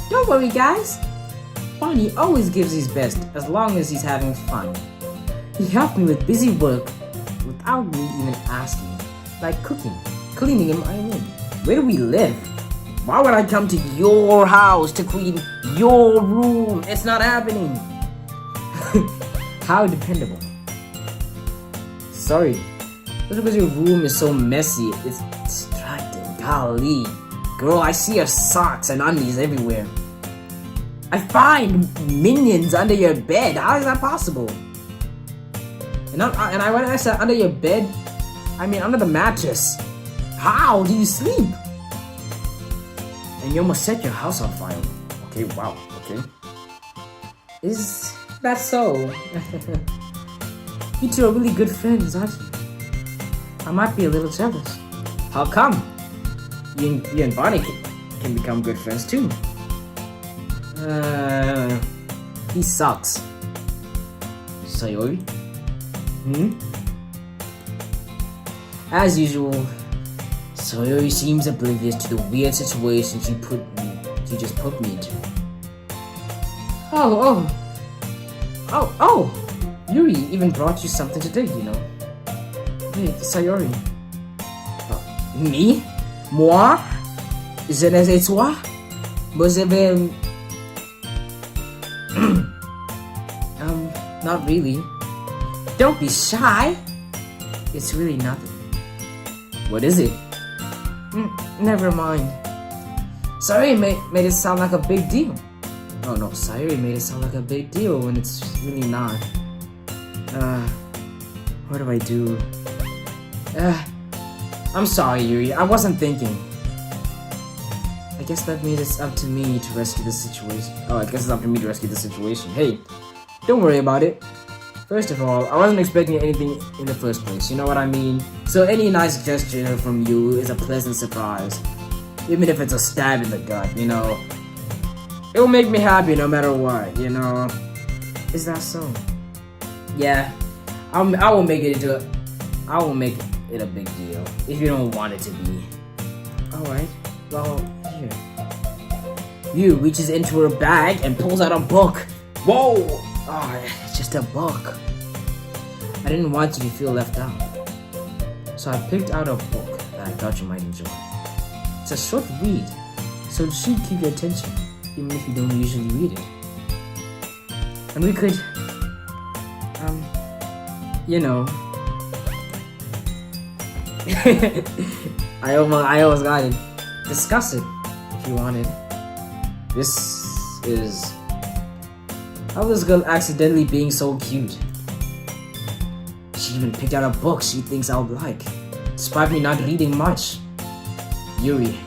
Don't worry, guys. Bonnie always gives his best as long as he's having fun. He helped me with busy work without me even asking, like cooking, cleaning in my room. Where do we live? Why would I come to your house to clean your room? It's not happening. How dependable. Sorry, just because your room is so messy, it's distracting. Golly. Girl, I see your socks and undies everywhere. I find minions under your bed. How is that possible? When I said under your bed, I mean under the mattress. How do you sleep? And you almost set your house on fire. Okay, wow, okay. Is that so? You two are really good friends, aren't you? I might be a little jealous. How come? You and Bonnie can become good friends too. He sucks. Sayori? As usual, Sayori seems oblivious to the weird situation she just put me into. Oh! Yuri even brought you something today, you know. Wait, Sayori. Me? Moi? Je ne sais toi? Vous avez... not really. Don't be shy. It's really nothing. What is it? Never mind. Sayori made it sound like a big deal. Oh no, Sayori made it sound like a big deal when it's really not. What do I do? I'm sorry, Yuri. I wasn't thinking. I guess that means it's up to me to rescue the situation. Oh, I guess it's up to me to rescue the situation. Hey, don't worry about it. First of all, I wasn't expecting anything in the first place, you know what I mean? So any nice gesture from you is a pleasant surprise. Even if it's a stab in the gut, you know? It will make me happy no matter what, you know? Is that so? Yeah, I will make it a big deal if you don't want it to be. Alright, well, here. Yu reaches into her bag and pulls out a book. Whoa! Oh, it's just a book. I didn't want you to feel left out. So I picked out a book that I thought you might enjoy. It's a short read, so it should keep your attention, even if you don't usually read it. And we could You know. I almost got it. Discuss it if you wanted. This is how this girl accidentally being so cute. She even picked out a book she thinks I would like, despite me not reading much. Yuri,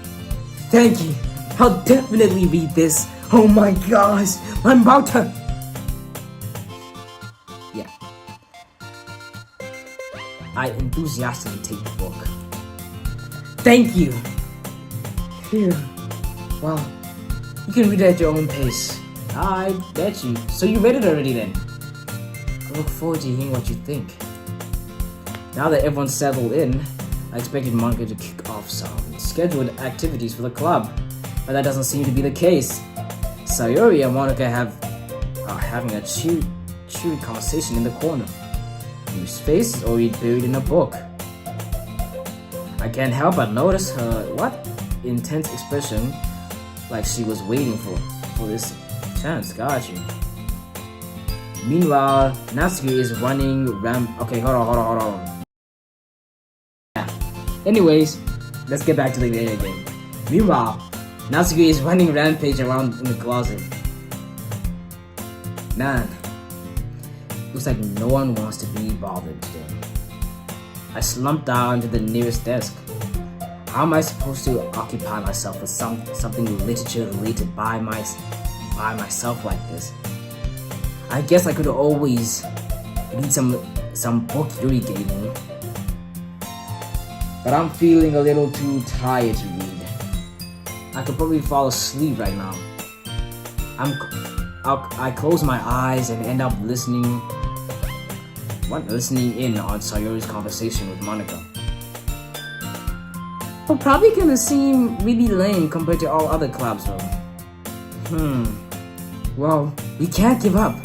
thank you. I'll definitely read this. Oh my gosh, I'm about to. Yeah. I enthusiastically take the book. Thank you. Phew. Well, you can read it at your own pace. I bet you. So you read it already then? I look forward to hearing what you think. Now that everyone's settled in, I expected Monica to kick off some scheduled activities for the club, but that doesn't seem to be the case. Sayori and Monica are having a cheery conversation in the corner. Yu's face is already buried in a book. I can't help but notice her intense expression, like she was waiting for this chance. Got you. Meanwhile, Natsuki is running Okay, hold on. Yeah. Anyways, let's get back to the video game. Meanwhile, Natsuki is running rampage around in the closet. Man, looks like no one wants to be bothered today. I slumped down to the nearest desk. How am I supposed to occupy myself with something literature related by myself like this? I guess I could always read some book Yuri gave me, but I'm feeling a little too tired to read. I could probably fall asleep right now. I close my eyes and end up listening in on Sayori's conversation with Monica. We're probably gonna seem really lame compared to all other clubs though. Well, we can't give up.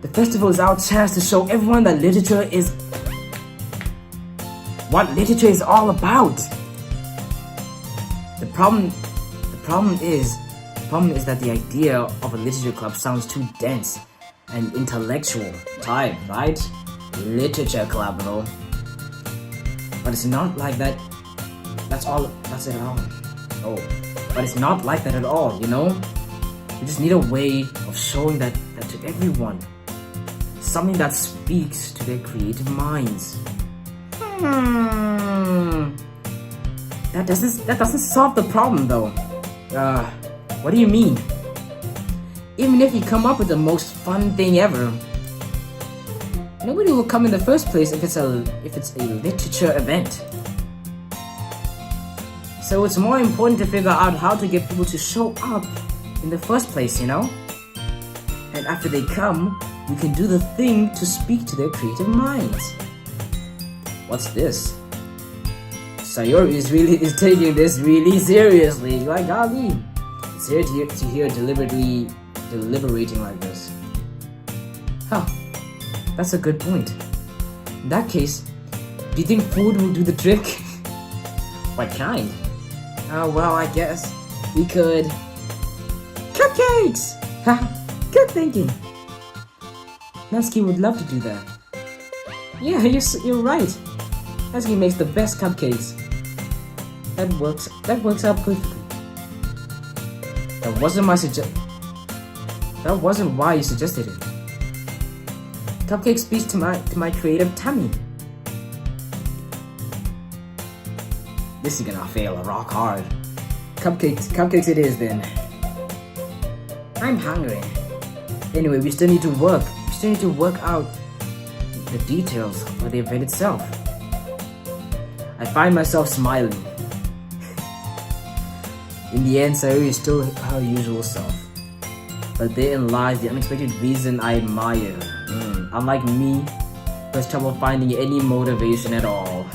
The festival is our chance to show everyone that literature is what literature is all about. The problem is that the idea of a literature club sounds too dense and intellectual type, right? Literature club, bro. But it's not like that. That's it all. Oh, but it's not like that at all, you know? We just need a way of showing that to everyone. Something that speaks to their creative minds. That doesn't solve the problem though. What do you mean? Even if you come up with the most fun thing ever, nobody will come in the first place if it's a literature event. So it's more important to figure out how to get people to show up in the first place, you know? And after they come, you can do the thing to speak to their creative minds. What's this? Sayori is taking this really seriously. Like golly, it's here to hear deliberating like this. Huh, that's a good point. In that case, do you think food will do the trick? What kind? Well, I guess we could... Cupcakes! Haha, good thinking. Natsuki would love to do that. Yeah, you're right. Natsuki makes the best cupcakes. That works out perfectly. That wasn't why you suggested it. Cupcake speaks to my creative tummy. This is gonna fail rock hard. Cupcakes it is then. I'm hungry. Anyway, we still need to work out the details of the event itself. I find myself smiling. In the end, Sayori is still her usual self. But therein lies the unexpected reason I admire. Unlike me, who has trouble finding any motivation at all.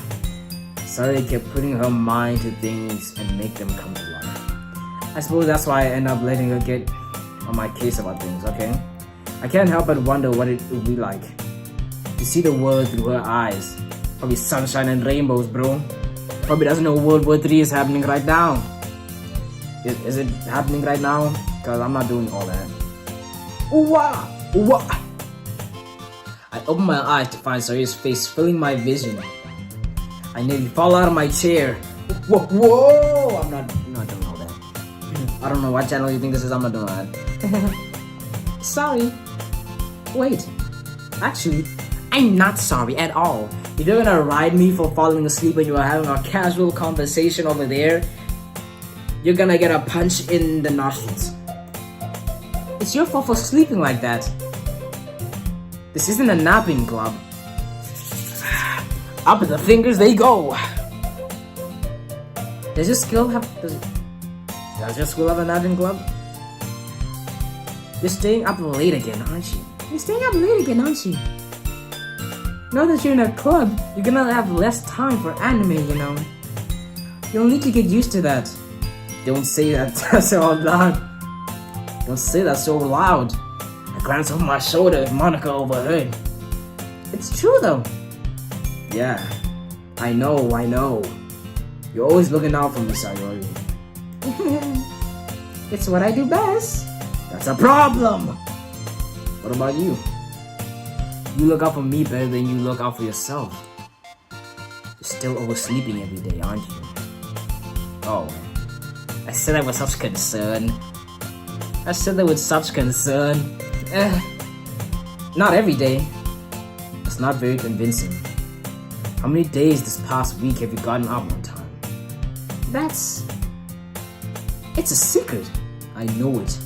Sayori kept putting her mind to things and make them come to life. I suppose that's why I end up letting her get on my case about things, okay? I can't help but wonder what it would be like to see the world through her eyes. Probably sunshine and rainbows, bro. Probably doesn't know World War III is happening right now. Is it happening right now? Cause I'm not doing all that. Ooh-wah! Ooh-wah! opened my eyes to find Saya's face filling my vision. I nearly fall out of my chair. Whoa! I'm not doing all that. I don't know what channel you think this is. I'm not doing that. Sorry. Wait. Actually, I'm not sorry at all. You're gonna ride me for falling asleep when you are having a casual conversation over there? You're gonna get a punch in the nostrils. It's your fault for sleeping like that. This isn't a napping club. Up the fingers they go. Does your school have a napping club? You're staying up late again, aren't you? You're staying up late again, aren't you? Now that you're in a club, you're gonna have less time for anime, you know. You'll need to get used to that. Don't say that so loud. Don't say that so loud. I glanced over my shoulder if Monica overheard. It's true though. Yeah, I know. You're always looking out for me, Sayori. It's what I do best. That's a problem. What about you? You look out for me better than you look out for yourself. You're still oversleeping every day, aren't you? Oh, I said that with such concern. Not every day. It's not very convincing. How many days this past week have you gotten up on time? It's a secret. I know it.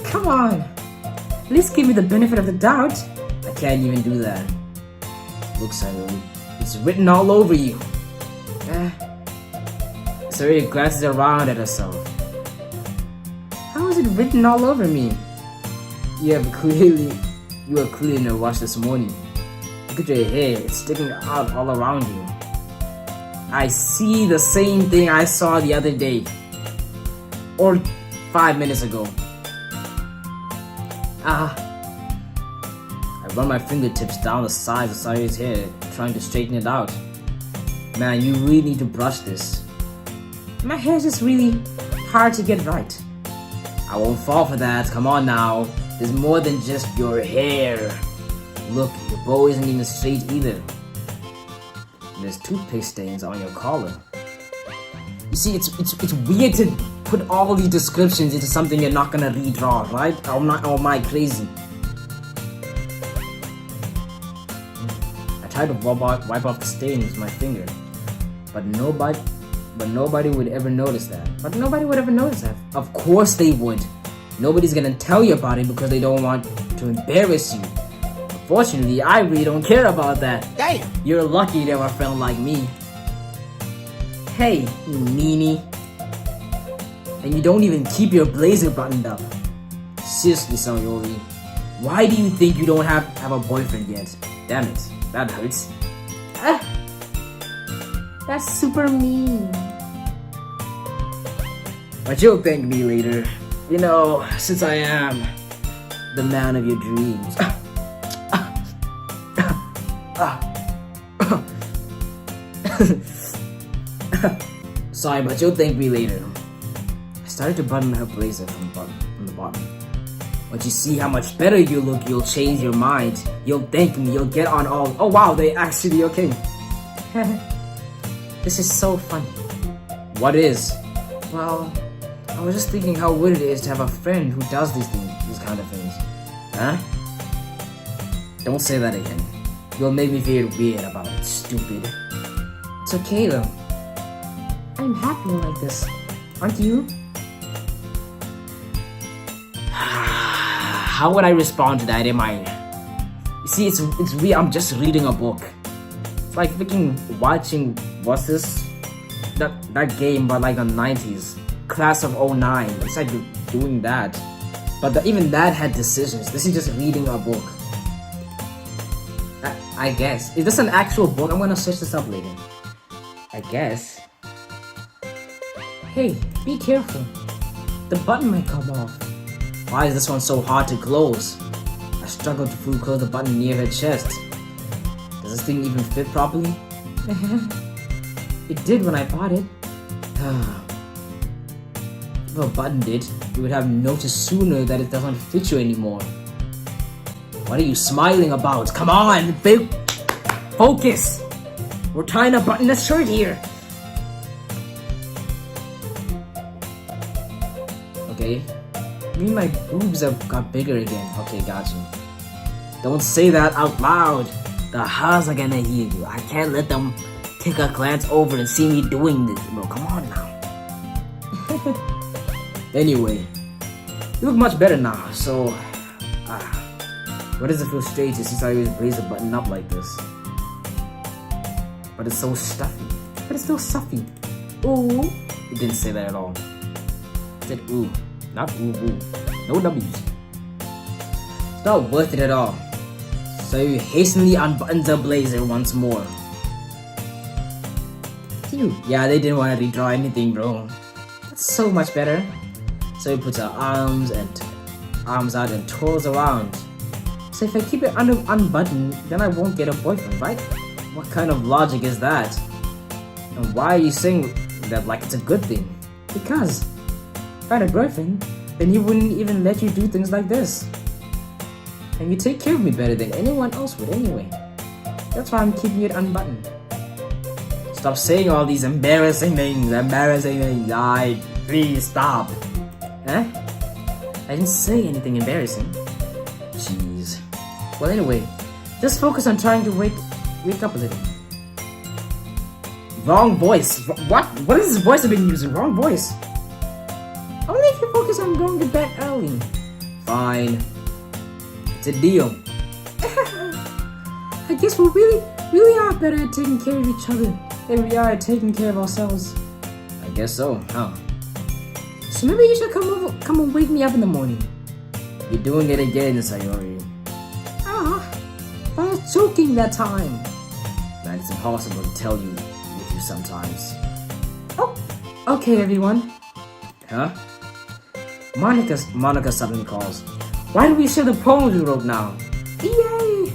Come on. At least give me the benefit of the doubt. I can't even do that. Look, Sayori, it's written all over you. Sayori glances around at herself. How is it written all over me? You were clearly in a rush this morning. Look at your hair, it's sticking out all around you. I see the same thing I saw the other day. Or 5 minutes ago. I run my fingertips down the sides of Sayori's hair, trying to straighten it out. Man, you really need to brush this. My hair's just really hard to get right. I won't fall for that, come on now. There's more than just your hair. Look, your bow isn't even straight either. There's toothpaste stains on your collar. You see, it's weird to put all these descriptions into something you're not gonna redraw, right? Or am I crazy? I tried to wipe off the stain with my finger, but nobody would ever notice that. Of course they would. Nobody's gonna tell you about it because they don't want to embarrass you. Unfortunately, I really don't care about that. Damn! You're lucky to have a friend like me. Hey, you meanie. And you don't even keep your blazer buttoned up. Seriously, Sayori, why do you think you don't have a boyfriend yet? Damn it, that hurts. That's super mean. But you'll thank me later. You know, since I am the man of your dreams. Sorry, but you'll thank me later. I started to button her blazer from the bottom. Once you see how much better you look, you'll change your mind. You'll thank me, you'll get on all. Oh wow, they actually okay. This is so funny. What is? Well, I was just thinking how weird it is to have a friend who does these kind of things. Huh? Don't say that again. You'll make me feel weird about it, stupid. It's okay though. I'm happy like this. Aren't you? How would I respond to that? You see, it's weird. I'm just reading a book. It's like freaking watching, what's this? That game but like the 90s. Class of 09. It's like doing that. But even that had decisions. This is just reading a book. I guess. Is this an actual book? I'm gonna search this up later. I guess. Hey, be careful. The button might come off. Why is this one so hard to close? I struggled to fully close the button near her chest. Does this thing even fit properly? It did when I bought it. If a button did, you would have noticed sooner that it doesn't fit you anymore. What are you smiling about? Come on, big focus. We're trying to button the shirt here. Okay. I mean, my boobs have got bigger again. Okay, got you. Don't say that out loud. The house are gonna hear you. I can't let them take a glance over and see me doing this, bro. Come on now. Anyway, you look much better now. So, what does it feel strange since I always raise the button up like this? But it's so stuffy. But it's still stuffy. Ooh. It didn't say that at all. It said ooh, not ooh ooh. No W's. It's not worth it at all. So he hastily unbuttons the blazer once more. Phew. Yeah, they didn't want to redraw anything, bro. That's so much better. So he puts her arms out and twirls around. So if I keep it unbuttoned, then I won't get a boyfriend, right? What kind of logic is that? And why are you saying that like it's a good thing? Because if I had a boyfriend, then he wouldn't even let you do things like this. And you take care of me better than anyone else would anyway. That's why I'm keeping it unbuttoned. Stop saying all these embarrassing things. Please stop. Huh? I didn't say anything embarrassing. Jeez. Well, anyway, just focus on trying to wake up a little. Wrong voice. What? What is this voice I've been using? Wrong voice. Only if you focus on going to bed early. Fine. It's a deal. I guess we really are better at taking care of each other than we are at taking care of ourselves. I guess so, huh? So maybe you should come and wake me up in the morning. You're doing it again, Sayori. I was joking that time. Man, it's impossible to tell you with you sometimes. Oh, okay, everyone. Huh? Monica suddenly calls. Why do we share the poems we wrote now? Yay!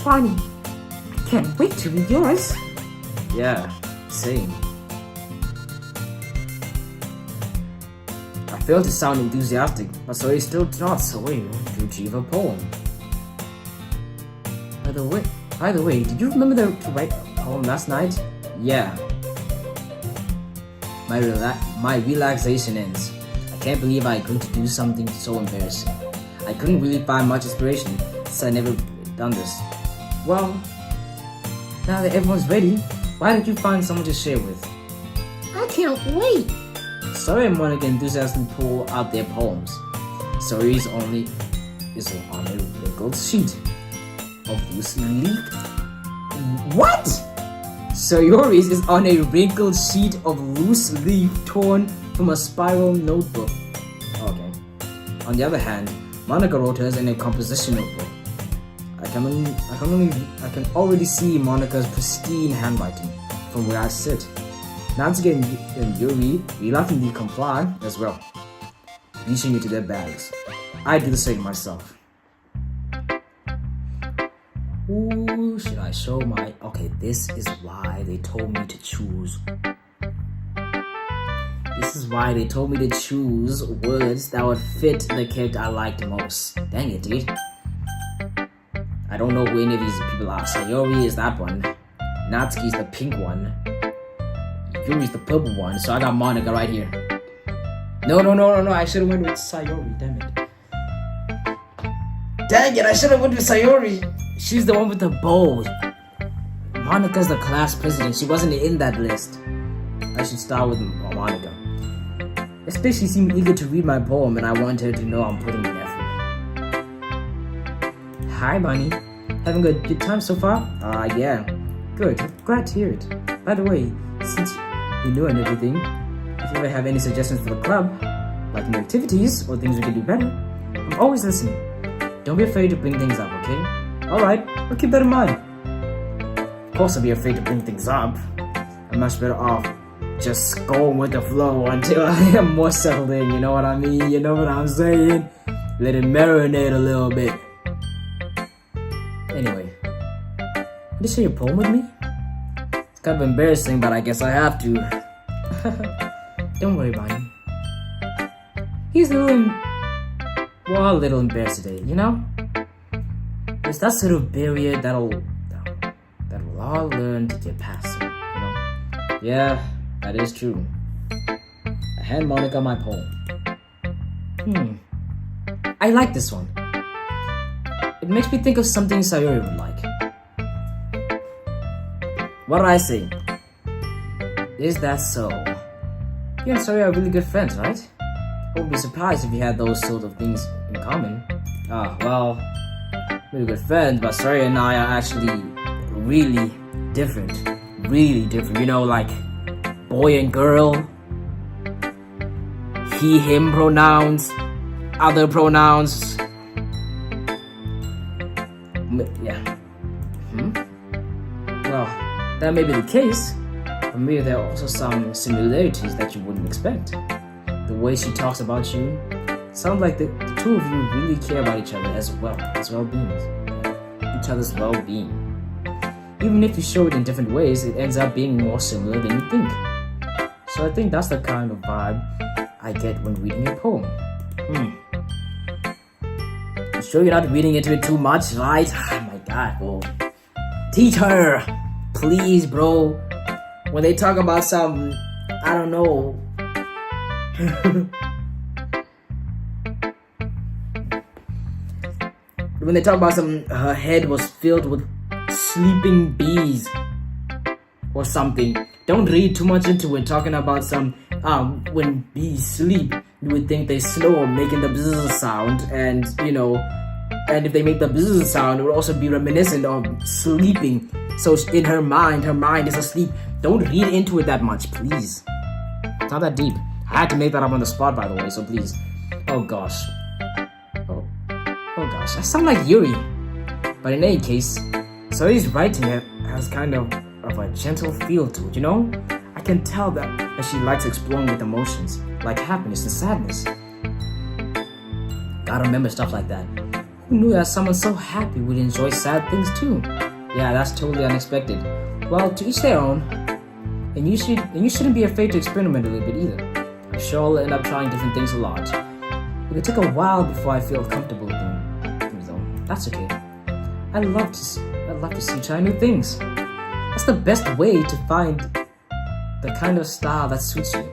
Bonnie, I can't wait to read yours. Yeah, same. I failed to sound enthusiastic, but Sayori still taught Sayori to achieve a poem. By the way, did you remember to write a poem last night? Yeah. My relaxation ends. I can't believe I agreed to do something so embarrassing. I couldn't really find much inspiration since I never done this. Well, now that everyone's ready, why don't you find someone to share with? I can't wait. Sayori and Monica enthusiastically pull out their poems. Sayori is on a wrinkled sheet of loose leaf. What? Sayori's is on a wrinkled sheet of loose leaf torn from a spiral notebook. Okay. On the other hand, Monica wrote hers in a composition notebook. I can already see Monica's pristine handwriting from where I sit. Natsuki and Yuri reluctantly comply as well, reaching into their bags. I do the same myself. Ooh, should I show my... Okay, this is why they told me to choose. This is why they told me to choose words that would fit the character I liked most. Dang it, dude. I don't know who any of these people are. Sayori is that one. Natsuki's the pink one. Yuri's the purple one. So I got Monica right here. No. I should have went with Sayori. Damn it. Dang it, I should have went with Sayori. She's the one with the bow. Monica's the class president. She wasn't in that list. I should start with Monica. Especially seemed eager to read my poem and I want her to know I'm putting in effort. Hi, Bunny. Having a good time so far? Yeah. Good. Glad to hear it. By the way, since you know and everything, if you ever have any suggestions for the club, like new activities or things we can do better, I'm always listening. Don't be afraid to bring things up, okay? Alright, I'll keep that in mind. Of course I'll be afraid to bring things up. I'm much better off just going with the flow until I am more settled in, you know what I mean? You know what I'm saying? Let it marinate a little bit. Anyway, want to share your poem with me? It's kind of embarrassing, but I guess I have to. Don't worry, Bonnie. He's a little embarrassed today, you know? It's that sort of barrier that'll all learn to get past, Yeah, that is true. I hand Monica my poem. I like this one. It makes me think of something Sayori would like. What did I say? Is that so? You and Sayori are really good friends, right? I wouldn't be surprised if you had those sort of things in common. Well, we're good friends, but Sayori and I are actually really different. Really different. Like boy and girl, he, him pronouns, other pronouns. Yeah. Well, that may be the case, but maybe there are also some similarities that you wouldn't expect. The way she talks about you sounds like the two of you really care about each other as well-being. Each other's well-being. Even if you show it in different ways, it ends up being more similar than you think. So I think that's the kind of vibe I get when reading a poem. You sure you're not reading into it too much, right? Oh my god, bro. Teach her! Please, bro. When they talk about some, I don't know. When they talk about her head was filled with sleeping bees or something. Don't read too much into it. Talking about some, when bees sleep, you would think they snore, making the bzzz sound, and and if they make the bzzz sound, it would also be reminiscent of sleeping. So in her mind is asleep. Don't read into it that much, please. It's not that deep. I had to make that up on the spot, by the way, so please. Oh gosh. Oh gosh, I sound like Yuri. But in any case, Sayori's writing has kind of a gentle feel to it, I can tell that she likes exploring with emotions, like happiness and sadness. Gotta remember stuff like that. Who knew that someone so happy would enjoy sad things too? Yeah, that's totally unexpected. Well, to each their own. And you shouldn't be afraid to experiment a little bit either. I'm sure I'll end up trying different things a lot. It could take a while before I feel comfortable with them. So that's okay. I love to see you try new things. That's the best way to find the kind of style that suits you.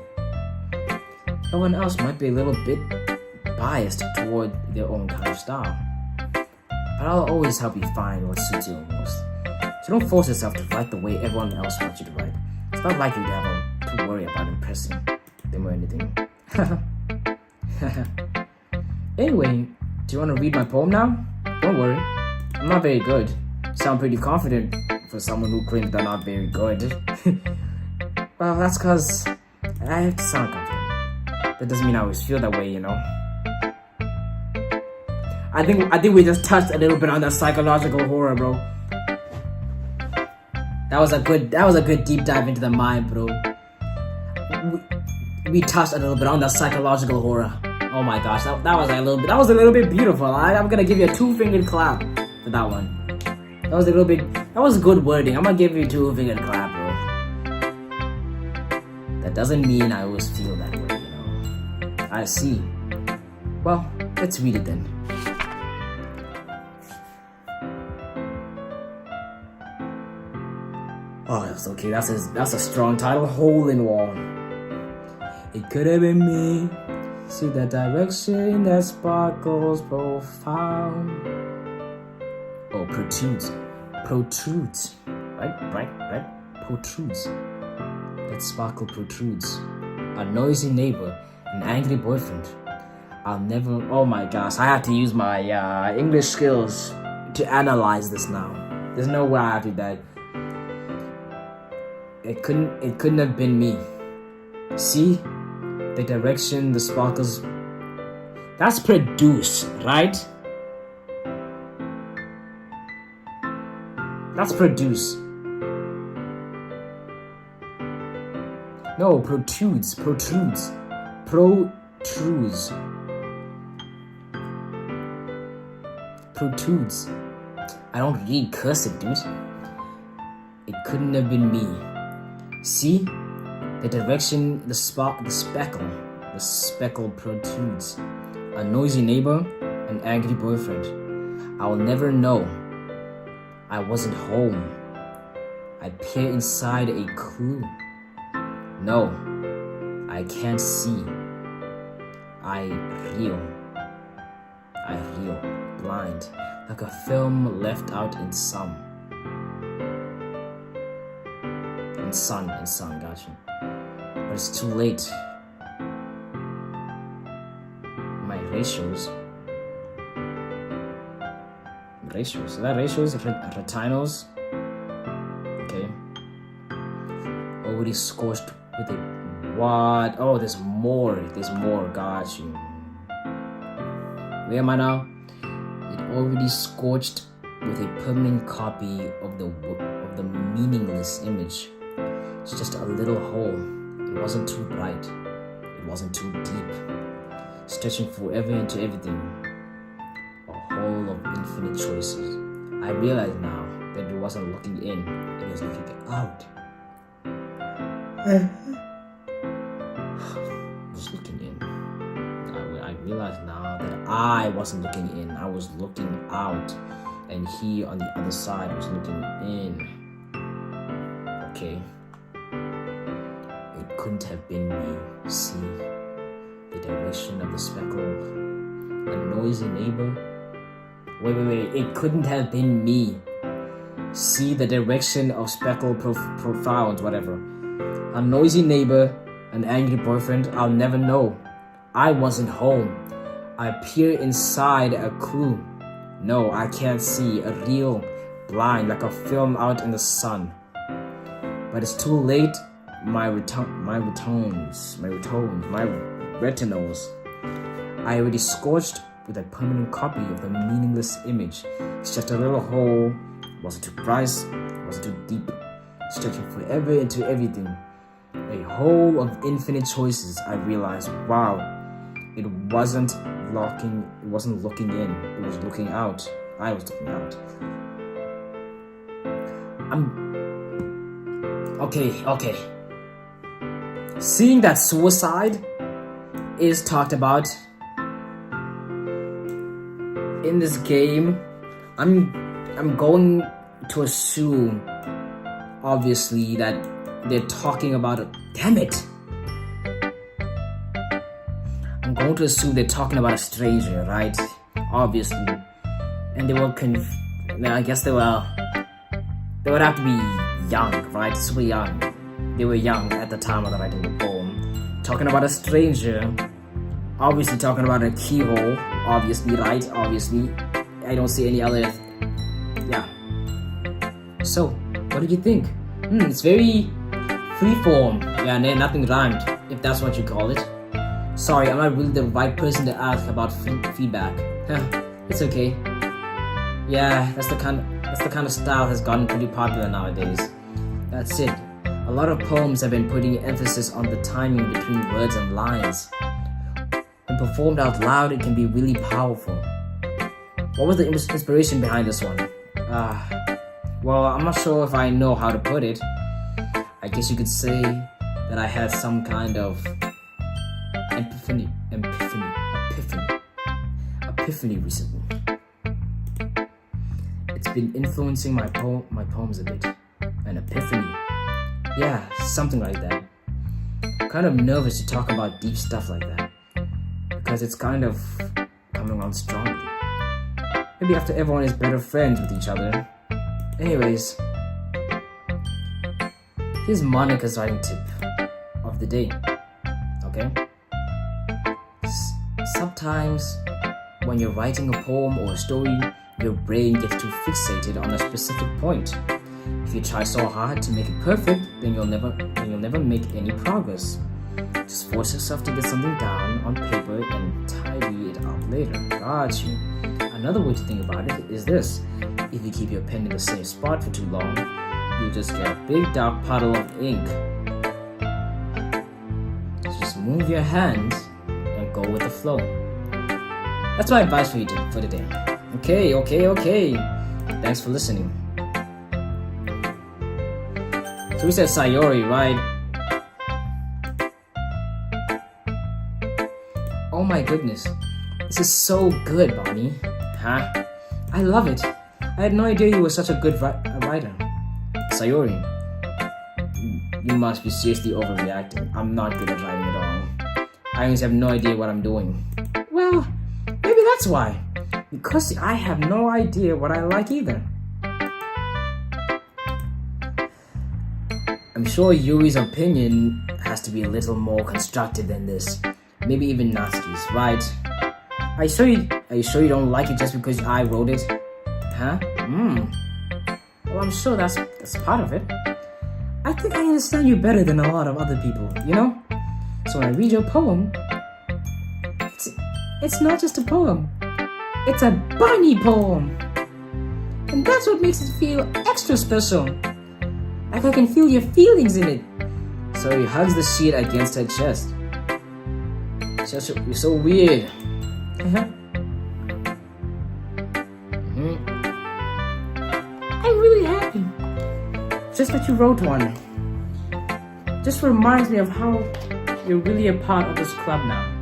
Everyone else might be a little bit biased toward their own kind of style. But I'll always help you find what suits you the most. So don't force yourself to write the way everyone else wants you to write. It's not likely to have to worry about impressing them or anything. Anyway, do you want to read my poem now? Don't worry, I'm not very good. Sound pretty confident for someone who claims they're not very good. Well, that's cause I have to sound confident. That doesn't mean I always feel that way, I think we just touched a little bit on that psychological horror, bro. That was a good deep dive into the mind, bro. We touched a little bit on that psychological horror. Oh my gosh, that was a little bit beautiful. I'm gonna give you a 2-fingered clap for that one. That was good wording. I'm gonna give you a 2-fingered clap, bro. That doesn't mean I always feel that way, I see. Well, let's read it then. Oh, that's okay. That's a strong title. Hole in Wall. It could have been me. See that direction that sparkles profound. Oh, protrudes. Right. Protrudes. That sparkle protrudes. A noisy neighbor, an angry boyfriend. I'll never. Oh my gosh, I have to use my English skills to analyze this now. There's no way I have to do that. It couldn't have been me. See? The direction, the sparkles. That's produce, right? That's produce. No, protrudes. Protrudes. I don't read cursive, dude. It couldn't have been me. See? The direction, the speckle protrudes. A noisy neighbor, an angry boyfriend. I will never know I wasn't home. I peer inside a clue. No, I can't see. I reel, blind, like a film left out in sun. In sun, gotcha. But it's too late. My ratios, is that ratios? Retinos? Okay. Already scorched with a what? Oh, there's more, got you. Where am I now? It already scorched with a permanent copy of the meaningless image. It's just a little hole. It wasn't too bright. It wasn't too deep. Stretching forever into everything. A hole of infinite choices. I realize now that it wasn't looking in, it was looking out. Just looking in. I realize now that I wasn't looking in, I was looking out, and he on the other side was looking in. Okay. It couldn't have been me. See the direction of the speckle. A noisy neighbor. Wait. It couldn't have been me. See the direction of speckle profound, whatever. A noisy neighbor, an angry boyfriend, I'll never know. I wasn't home. I peer inside a clue. No, I can't see. A reel, blind, like a film out in the sun. But it's too late. My retinals. I already scorched with a permanent copy of the meaningless image. It's just a little hole. Wasn't too bright, wasn't too deep. Stretching forever into everything. A hole of infinite choices. I realized, wow, it wasn't looking in, it was looking out. I was looking out. Okay. Seeing that suicide is talked about in this game, I'm going to assume, obviously, that they're talking about it. Damn it! I'm going to assume they're talking about a stranger, right? Obviously. And they were I guess they would have to be young, right? Super young. They were young at the time of the writing the poem. Talking about a stranger. Obviously talking about a keyhole. Obviously, right? Obviously. I don't see any other... Yeah. So, what did you think? It's very freeform. Yeah, nothing rhymed, if that's what you call it. Sorry, I'm not really the right person to ask about feedback. It's okay. Yeah, that's the kind of style that's gotten pretty popular nowadays. That's it. A lot of poems have been putting emphasis on the timing between words and lines. When performed out loud, it can be really powerful. What was the inspiration behind this one? Well, I'm not sure if I know how to put it. I guess you could say that I had some kind of epiphany recently. It's been influencing my poems a bit. An epiphany. Yeah, something like that. I'm kind of nervous to talk about deep stuff like that, because it's kind of coming on strongly. Maybe after everyone is better friends with each other. Anyways, here's Monica's writing tip of the day. Okay? Sometimes when you're writing a poem or a story, your brain gets too fixated on a specific point. If you try so hard to make it perfect, then you'll never make any progress. Just force yourself to get something down on paper and tidy it up later. Got you. Another way to think about it is this. If you keep your pen in the same spot for too long, you'll just get a big dark puddle of ink. Just move your hands and go with the flow. That's my advice for you for today. Okay. Thanks for listening. So we said Sayori, right? Oh my goodness. This is so good, Bonnie. Huh? I love it. I had no idea you were such a good writer. Sayori, you must be seriously overreacting. I'm not good at writing at all. I honestly have no idea what I'm doing. Well, maybe that's why. Because I have no idea what I like either. I'm sure Yuri's opinion has to be a little more constructive than this. Maybe even Natsuki's, right? Are you sure you don't like it just because I wrote it? Huh? Well, I'm sure that's part of it. I think I understand you better than a lot of other people, you know? So when I read your poem, it's not just a poem. It's a bunny poem. And that's what makes it feel extra special. Like I can feel your feelings in it. So he hugs the sheet against her chest. You're so weird. I'm really happy. Just that you wrote one. Just reminds me of how you're really a part of this club now.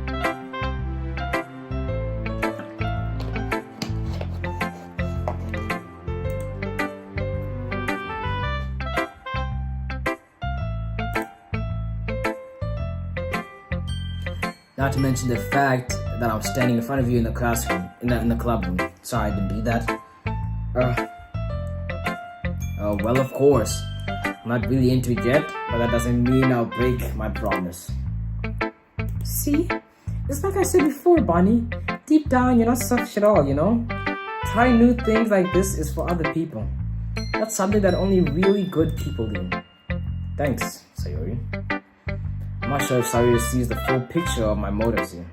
Not to mention the fact that I'm standing in front of you in the classroom, in the club room. Sorry, I didn't do that. Well, of course. I'm not really into it yet, but that doesn't mean I'll break my promise. See? It's like I said before, Bonnie. Deep down, you're not selfish at all, you know? Trying new things like this is for other people. That's something that only really good people do. Thanks, Sayori. I'm not sure if Sayori sees the full picture of my motives here.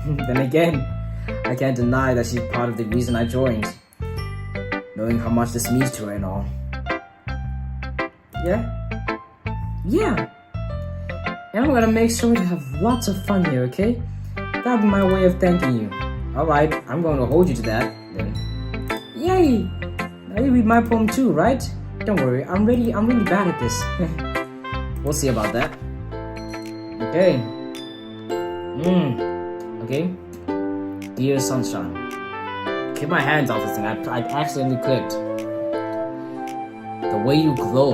Then again, I can't deny that she's part of the reason I joined. Knowing how much this means to her and all. Yeah. And I'm gonna make sure to have lots of fun here, okay? That'll be my way of thanking you. Alright, I'm going to hold you to that, then. Yay! Now you read my poem too, right? Don't worry, I'm really bad at this. We'll see about that. Okay. Okay. Dear Sunshine. Keep my hands off this thing. I accidentally clicked. The way you glow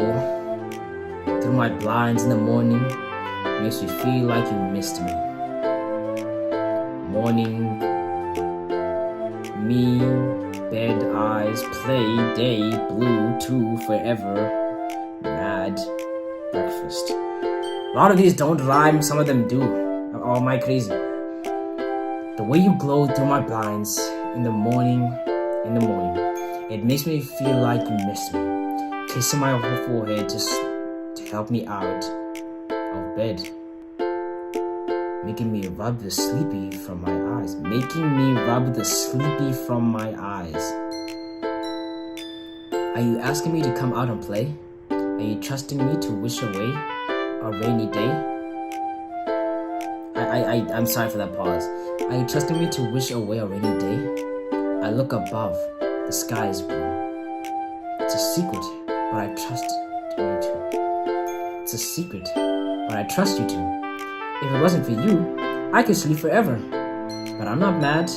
through my blinds in the morning makes me feel like you missed me. Morning, me, bed, eyes, play, day, blue, two, forever, mad, breakfast. A lot of these don't rhyme, some of them do. Or am I crazy? The way you glow through my blinds in the morning, it makes me feel like you missed me. Kissing my forehead just to help me out of bed. Making me rub the sleepy from my eyes. Are you asking me to come out and play? Are you trusting me to wish away a rainy day? I'm sorry for that pause. Are you trusting me to wish away a rainy day? I look above, the sky is blue. It's a secret, but I trust you to. It's a secret, but I trust you to. If it wasn't for you, I could sleep forever. But I'm not mad,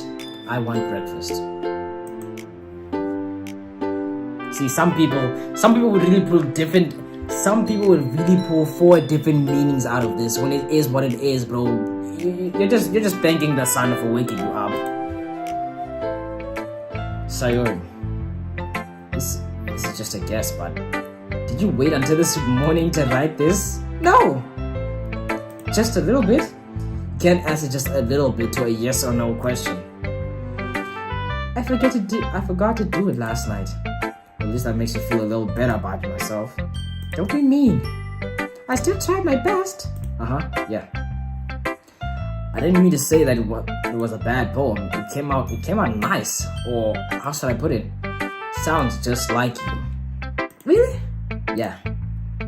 I want breakfast. See, some people would really pull four different meanings out of this when it is what it is, bro. You're just thanking the sun for waking you up. Sayori, this is just a guess, but did you wait until this morning to write this? No! Just a little bit? Can't answer just a little bit to a yes or no question. I forgot to do it last night. At least that makes you feel a little better about myself. Don't be mean. I still tried my best. Yeah. I didn't mean to say that it was a bad poem. It came out nice. Or how should I put it? Sounds just like you. Really? Yeah.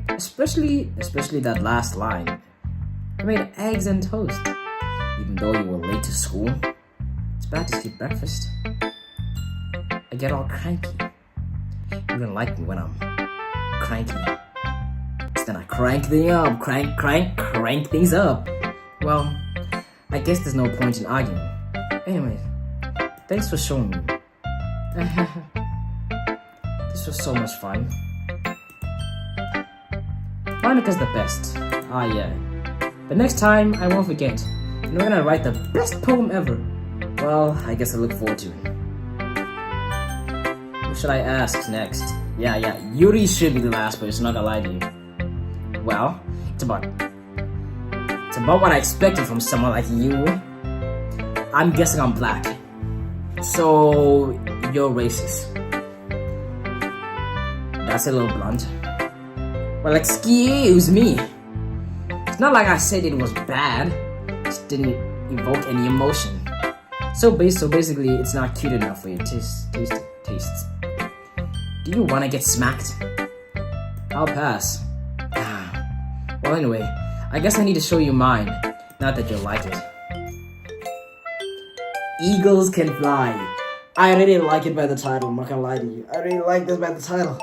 Especially that last line. I made eggs and toast. Even though you were late to school. It's bad to skip breakfast. I get all cranky. You don't like me when I'm cranky. So then I crank things up. Crank things up. Well, I guess there's no point in arguing. Anyway, Thanks for showing me. This was so much fun. Monica's the best. Ah, yeah. But next time, I won't forget. And we're gonna write the best poem ever. Well, I guess I look forward to it. Who should I ask next? Yeah, Yuri should be the last person, not gonna lie to you. Well, it's about what I expected from someone like you. I'm guessing I'm black. So, you're racist. That's a little blunt. Well, excuse me. It's not like I said it was bad. It just didn't evoke any emotion. So basically, it's not cute enough for your tastes. Do you want to get smacked? I'll pass. Well, anyway, I guess I need to show you mine. Not that you'll like it. Eagles can fly. I really like it by the title. I'm not gonna lie to you. I really like this by the title.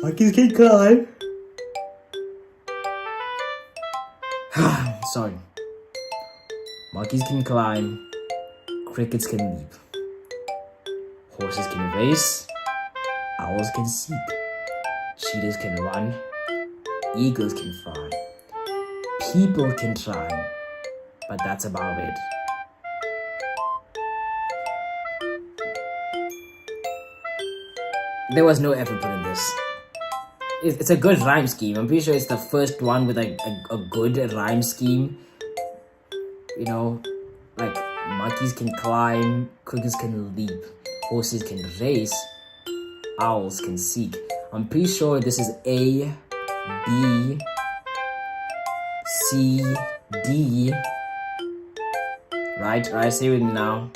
Monkeys can climb. Sorry. Monkeys can climb. Crickets can leap. Horses can race. Owls can seek. Cheetahs can run. Eagles can fly. People can try. But that's about it. There was no effort put in this. It's a good rhyme scheme. I'm pretty sure it's the first one with a good rhyme scheme. You know, like monkeys can climb, crickets can leap, horses can race, owls can seek. I'm pretty sure this is A, B, C, D. Right? Say with me now.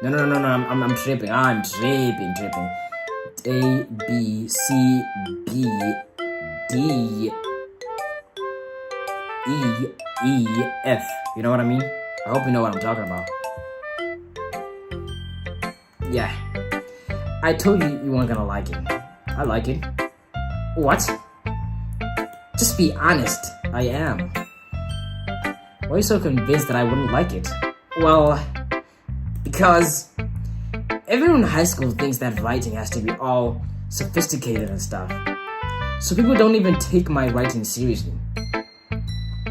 No. I'm tripping. I'm tripping. A, B, C, B, D, E, F. You know what I mean? I hope you know what I'm talking about. Yeah. I told you you weren't gonna like it. I like it. What? Just be honest. I am. Why are you so convinced that I wouldn't like it? Well, because everyone in high school thinks that writing has to be all sophisticated and stuff. So people don't even take my writing seriously.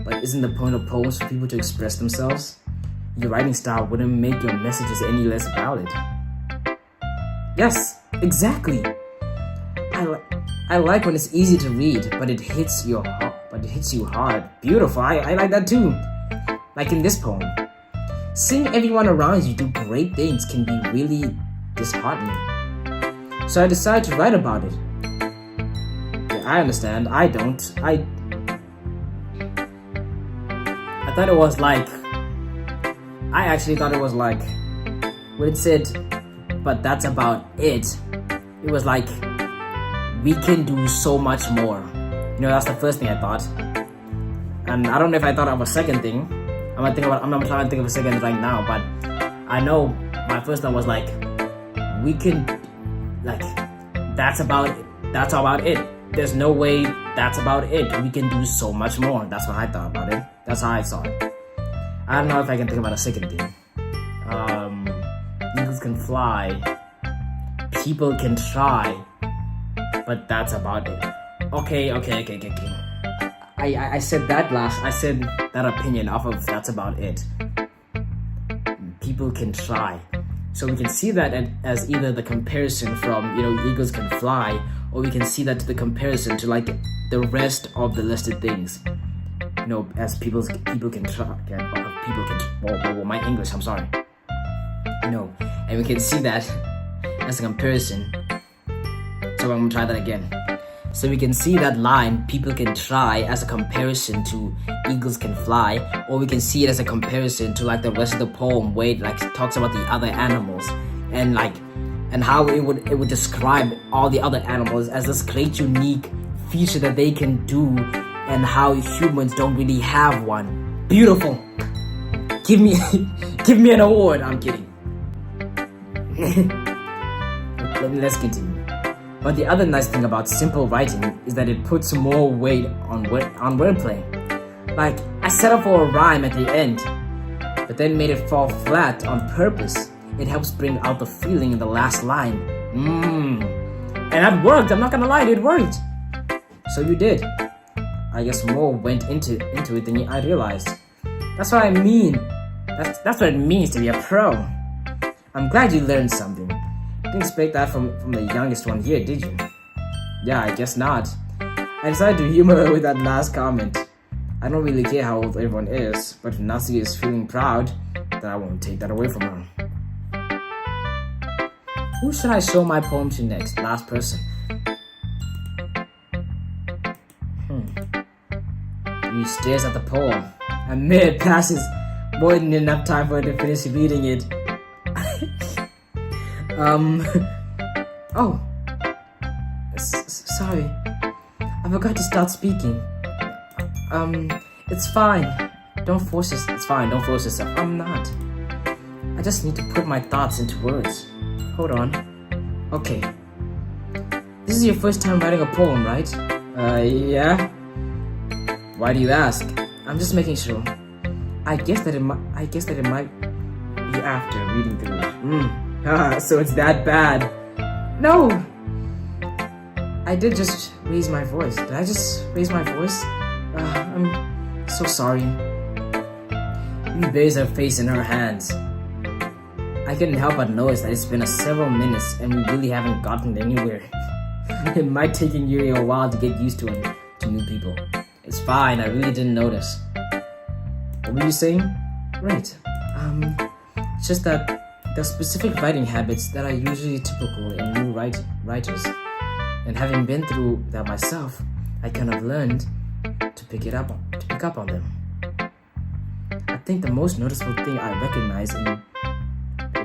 But isn't the point of poems for people to express themselves? Your writing style wouldn't make your messages any less valid. Yes, exactly. I like when it's easy to read, but it hits you hard. Beautiful. I like that too. Like in this poem. Seeing everyone around you do great things can be really disheartening. So I decided to write about it. Yeah, I understand. I don't. I thought it was like... I actually thought it was like... when it said, but that's about it. It was like, we can do so much more. You know, that's the first thing I thought. And I don't know if I thought of a second thing. I'm not trying to think of a second right now, but I know my first thought was like, we can, like, that's about it. That's about it. There's no way that's about it. We can do so much more. That's what I thought about it. That's how I saw it. I don't know if I can think about a second thing. Eagles can fly. People can try. But that's about it. Okay. I said that last. I said that opinion off of that's about it. People can try. So we can see that as either the comparison from, you know, eagles can fly, or we can see that to the comparison to like the rest of the listed things. You know, as people can try. Whoa, my English, I'm sorry. You know, and we can see that as a comparison. So I'm gonna try that again. So we can see that line, people can try, as a comparison to eagles can fly, or we can see it as a comparison to like the rest of the poem where it like talks about the other animals and how it would describe all the other animals as this great unique feature that they can do, and how humans don't really have one. Beautiful. Give me an award. I'm kidding. Let's continue. But the other nice thing about simple writing is that it puts more weight on wordplay. Like, I set up for a rhyme at the end, but then made it fall flat on purpose. It helps bring out the feeling in the last line, And that worked. I'm not gonna lie, it worked. So you did. I guess more went into it than I realized. That's what I mean. That's what it means to be a pro. I'm glad you learned something. Didn't expect that from the youngest one here, did you? Yeah, I guess not. I decided to humor her with that last comment. I don't really care how old everyone is, but if Natsuki is feeling proud, then I won't take that away from her. Who should I show my poem to next? Last person. He stares at the poem. A minute passes, more than enough time for her to finish reading it. Oh. Sorry. I forgot to start speaking. It's fine. Don't force yourself. It's fine, don't force yourself. I'm not. I just need to put my thoughts into words. Hold on. Okay. This is your first time writing a poem, right? Yeah. Why do you ask? I'm just making sure. I guess that it might be after reading through it. So it's that bad. No! I did just raise my voice. Did I just raise my voice? I'm so sorry. She buries her face in her hands. I couldn't help but notice that it's been several minutes and we really haven't gotten anywhere. It might take Yuri a while to get used to new people. It's fine, I really didn't notice. What were you saying? Right. It's just that there are specific writing habits that are usually typical in new writers. And having been through that myself, I kind of learned to pick up on them. I think the most noticeable thing I recognize in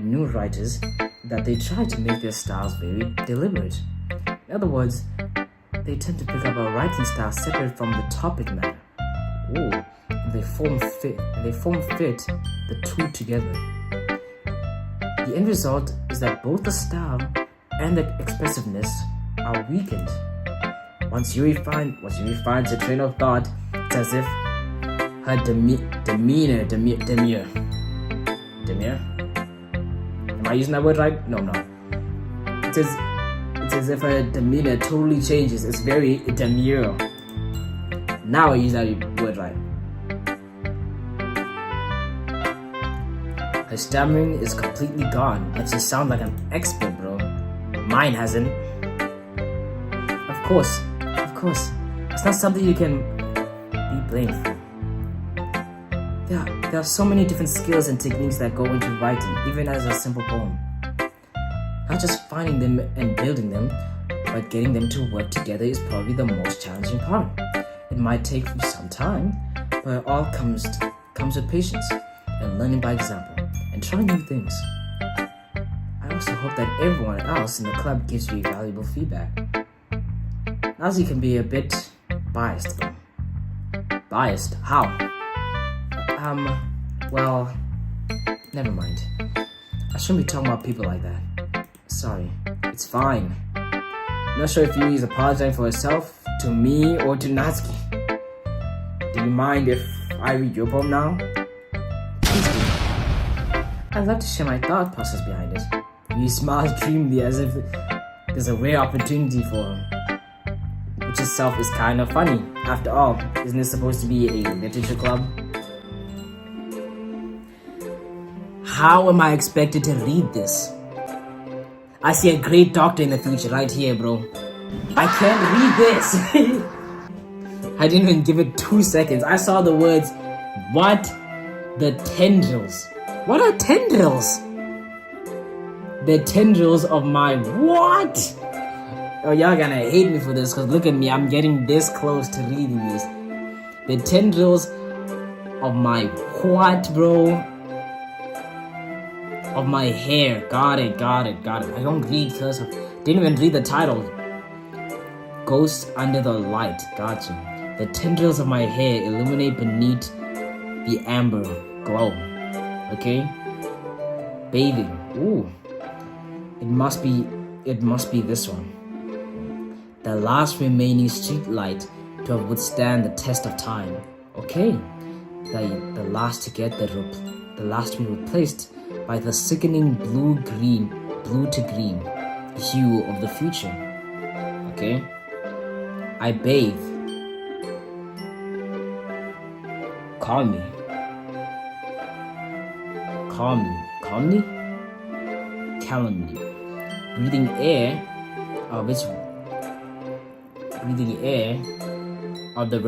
new writers is that they try to make their styles very deliberate. In other words, they tend to pick up a writing style separate from the topic matter. And they form fit the two together. The end result is that both the style and the expressiveness are weakened. Once Yuri finds a train of thought, it's as if her demeanor. Am I using that word right? No, I'm not. It's as if her demeanor totally changes. It's very demure. Now I use that word right. Her stammering is completely gone, and she sounds like an expert, bro. Mine hasn't. Of course. It's not something you can be blamed for. There are so many different skills and techniques that go into writing, even as a simple poem. Not just finding them and building them, but getting them to work together is probably the most challenging part. It might take some time, but it all comes with patience and learning by example and trying new things. I also hope that everyone else in the club gives you valuable feedback. Nazi can be a bit biased though. Biased? How? Well, never mind. I shouldn't be talking about people like that. Sorry, it's fine. I'm not sure if Yuri is apologizing for herself, to me, or to Natsuki. Do you mind if I read your poem now? Please do. I'd love to share my thought process behind it. Yuri smiles dreamily as if there's a rare opportunity for her. Which itself is kind of funny. After all, isn't it supposed to be a literature club? How am I expected to read this? I see a great doctor in the future right here, bro. I can't read this. I didn't even give it 2 seconds. I saw the words, what? The tendrils. What are tendrils? The tendrils of my what? Oh, y'all gonna hate me for this, because look at me, I'm getting this close to reading this. The tendrils of my what, bro? Of my hair. Got it. I don't read cursive. Didn't even read the title. Ghosts under the light. Gotcha. The tendrils of my hair illuminate beneath the amber glow. Okay? Bathing. Ooh. It must be this one. The last remaining street light to have withstand the test of time. Okay. The last to get the last to be replaced by the sickening blue to green. hue of the future. Okay? I bathe. Calmly. Calmly? Calmly. Breathing air of its breathing air of the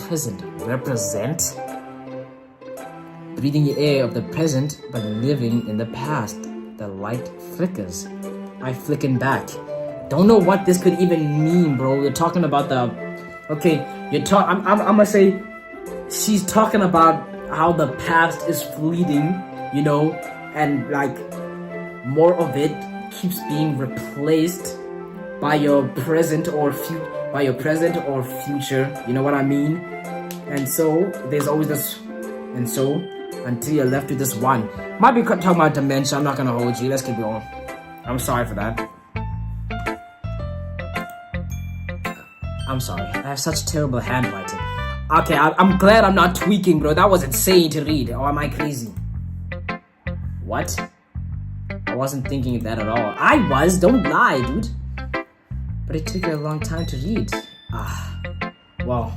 present. Represent? Breathing the air of the present but living in the past. The light flickers. I flicken back. Don't know what this could even mean, bro. You're talking about the... Okay, I'm gonna say she's talking about how the past is fleeting, you know, and like more of it keeps being replaced by your present or future, you know what I mean? And so there's always this, and so until you're left with this one. Might be talking about dementia. I'm not gonna hold you. Let's keep going. I'm sorry for that. I'm sorry. I have such terrible handwriting. Okay, I'm glad I'm not tweaking, bro. That was insane to read. Or am I crazy? What? I wasn't thinking that at all. I was. Don't lie, dude. But it took you a long time to read. Well,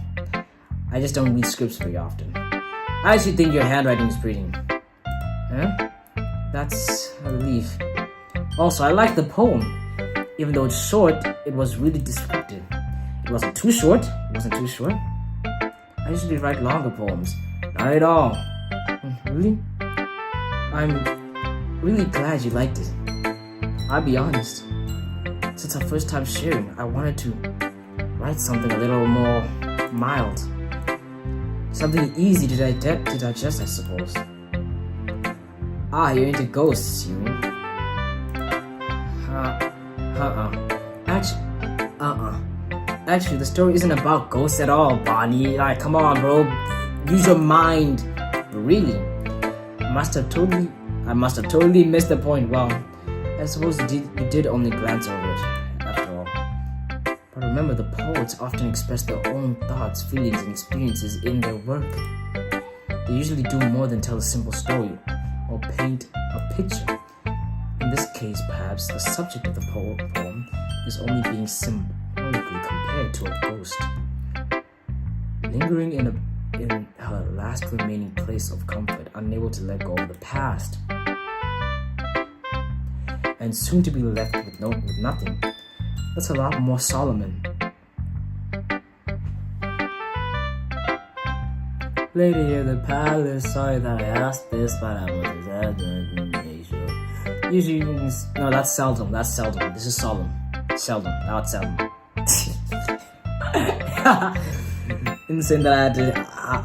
I just don't read scripts very often. I actually think your handwriting is pretty. Huh? That's a relief. Also, I like the poem. Even though it's short, it was really descriptive. It wasn't too short. I usually write longer poems. Not at all. Really? I'm really glad you liked it. I'll be honest. Since our first time sharing, I wanted to write something a little more mild. Something easy to digest, I suppose. You're into ghosts, you. Actually, the story isn't about ghosts at all, Bonnie. Like, come on, bro. Use your mind. Really? I must have totally missed the point. Well, I suppose you did only glance over it, after all. But remember, the poets often express their own thoughts, feelings, and experiences in their work. They usually do more than tell a simple story or paint a picture. In this case, perhaps, the subject of the poem is only being symbolically compared to a ghost, lingering in her last remaining place of comfort, unable to let go of the past, and soon to be left with nothing. That's a lot more solemn. Lady of the palace, sorry that I asked this, but I was exaggerating. Usually, no, that's seldom. This is solemn. Seldom. Now it's seldom. Didn't say that I had to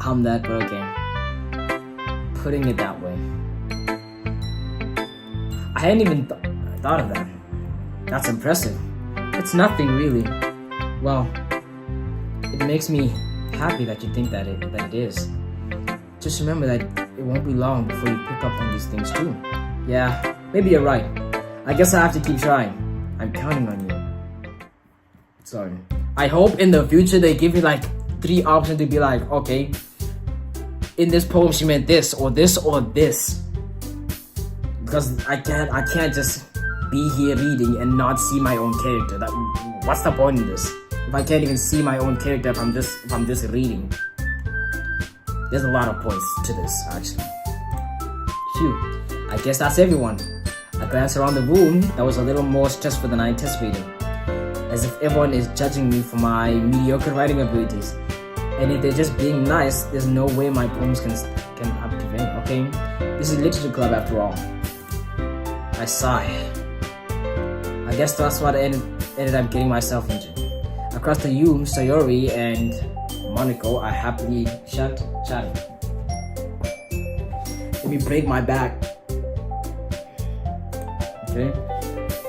hum that, but okay. Putting it that way. I hadn't even thought of that. That's impressive. It's nothing really. Well, it makes me happy that you think that it is. Just remember that it won't be long before you pick up on these things too. Yeah, maybe you're right. I guess I have to keep trying. I'm counting on you. Sorry. I hope in the future they give me like 3 options to be like, okay, in this poem she meant this or this or this. Because I can't just be here reading and not see my own character. What's the point in this? If I can't even see my own character if I'm just reading. There's a lot of points to this actually. Phew. I guess that's everyone. I glanced around the room. That was a little more stressful than I anticipated. As if everyone is judging me for my mediocre writing abilities. And if they're just being nice, there's no way my poems can captivate, okay? This is literature club after all. I sigh. I guess that's what I ended up getting myself into. Across the room, Sayori and Monaco are happily chatting. Let me break my back. Okay?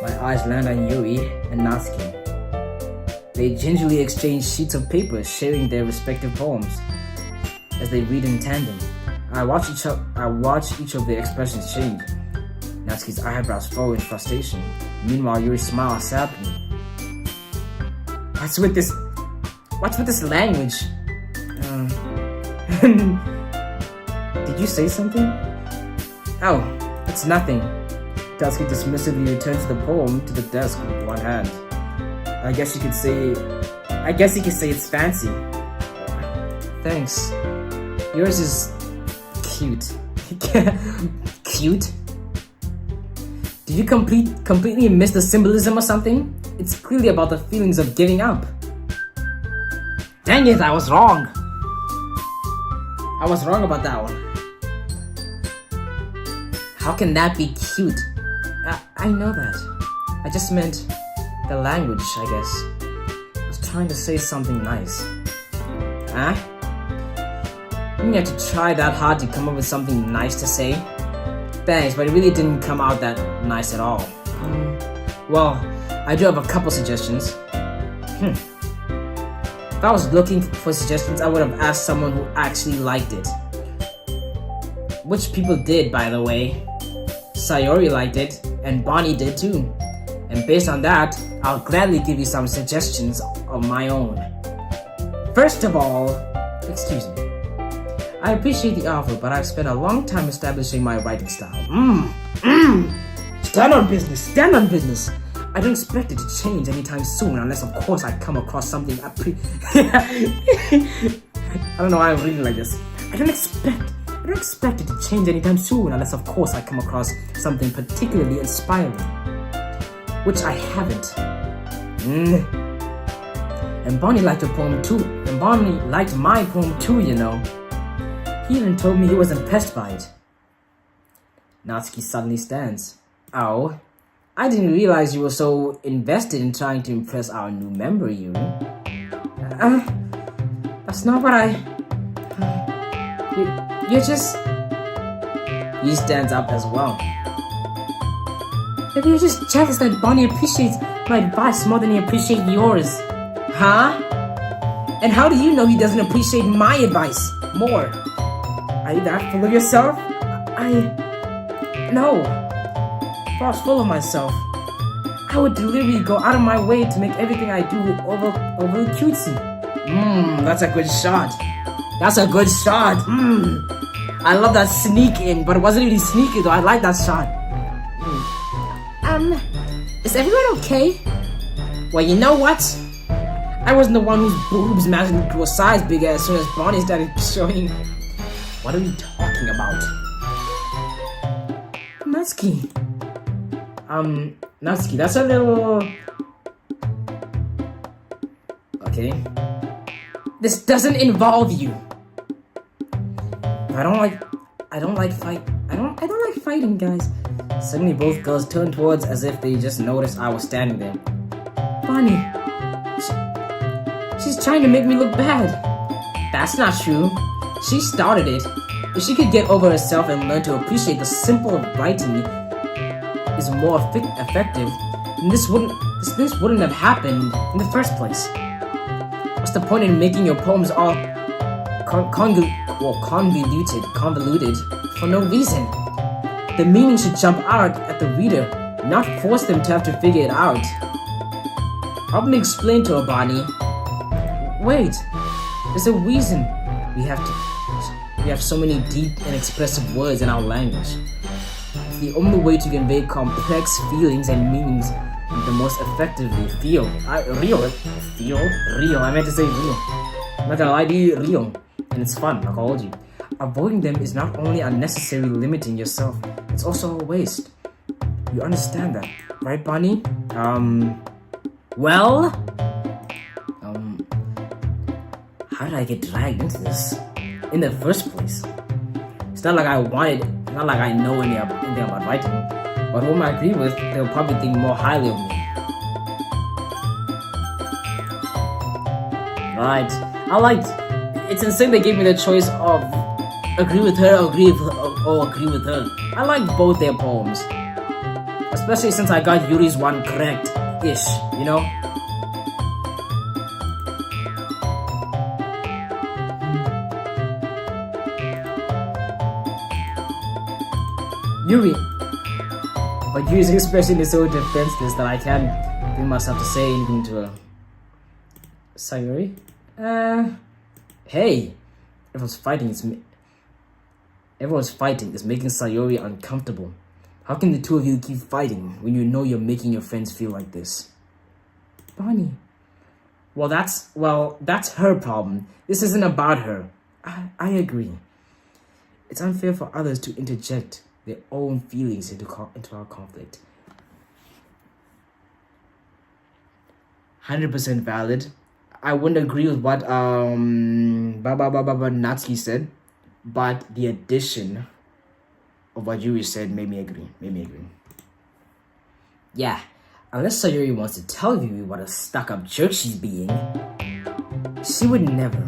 My eyes land on Yui and Natsuki. They gingerly exchange sheets of paper, sharing their respective poems. As they read in tandem, I watch each of their expressions change. Natsuki's eyebrows furrow in frustration. Meanwhile, Yuri smiles sadly. What's with this language? Did you say something? Oh, It's nothing. Tatsuki dismissively returns the poem to the desk with one hand. I guess you could say it's fancy. Thanks. Yours is cute. Cute? Did you completely miss the symbolism or something? It's clearly about the feelings of giving up. Dang it, I was wrong. I was wrong about that one. How can that be cute? I know that. I just meant the language, I guess. I was trying to say something nice. Huh? You didn't have to try that hard to come up with something nice to say. Thanks, but it really didn't come out that nice at all. Well, I do have a couple suggestions. If I was looking for suggestions, I would have asked someone who actually liked it. Which people did, by the way. Sayori liked it, and Bonnie did too. And based on that, I'll gladly give you some suggestions of my own. First of all, excuse me. I appreciate the offer, but I've spent a long time establishing my writing style. Stand on business. I don't expect it to change anytime soon, unless of course I come across something I don't know why I'm reading like this. I don't expect it to change anytime soon, unless of course I come across something particularly inspiring. Which I haven't. And Bonnie liked your poem too. And Bonnie liked my poem too, you know. He even told me he was impressed by it. Natsuki suddenly stands. Oh, I didn't realize you were so invested in trying to impress our new member, Yuri. That's not what you're just... He stands up as well. Maybe you're just jealous that Bonnie appreciates my advice more than he appreciates yours. Huh? And how do you know he doesn't appreciate my advice more? Are you that full of yourself? No. If I was full of myself, I would deliberately go out of my way to make everything I do overly cutesy. That's a good shot. I love that sneak in, but it wasn't really sneaky though. I like that shot. Is everyone okay? Well, you know what? I wasn't the one whose boobs magically grew a size bigger as soon as Bonnie started showing. What are we talking about? Natsuki. Natsuki, that's a little... Okay. This doesn't involve you. I don't like fighting, guys. Suddenly both girls turned towards as if they just noticed I was standing there. Bonnie. She's trying to make me look bad. That's not true. She started it. If she could get over herself and learn to appreciate the simple of writing is more effective, then this wouldn't have happened in the first place. What's the point in making your poems all convoluted for no reason? The meaning should jump out at the reader, not force them to have to figure it out. Help me explain to her, Bonnie. Wait, there's a reason we have so many deep and expressive words in our language. It's the only way to convey complex feelings and meanings the most effectively. Real. I meant to say real. I'm not gonna lie to you, real. And it's fun, like I told you. Avoiding them is not only unnecessarily limiting yourself, it's also a waste. You understand that, right, Bonnie? Well? How did I get dragged into this in the first place? It's not like I know anything about writing, but whom I agree with, they'll probably think more highly of me. Right. It's insane they gave me the choice of agree with her or agree with her. I like both their poems. Especially since I got Yuri's one correct-ish, you know? Yuri. But Yuri's expression is so defenseless that I can't bring myself to say anything to her. Sayori? Hey! Everyone's fighting is making Sayori uncomfortable. How can the two of you keep fighting when you know you're making your friends feel like this? Bonnie. Well, that's her problem. This isn't about her. I agree. It's unfair for others to interject their own feelings into our conflict. 100% valid. I wouldn't agree with what Natsuki said, but the addition of what Yuri said made me agree. Yeah, unless Sayuri wants to tell Yuri what a stuck-up jerk she's being, She would never.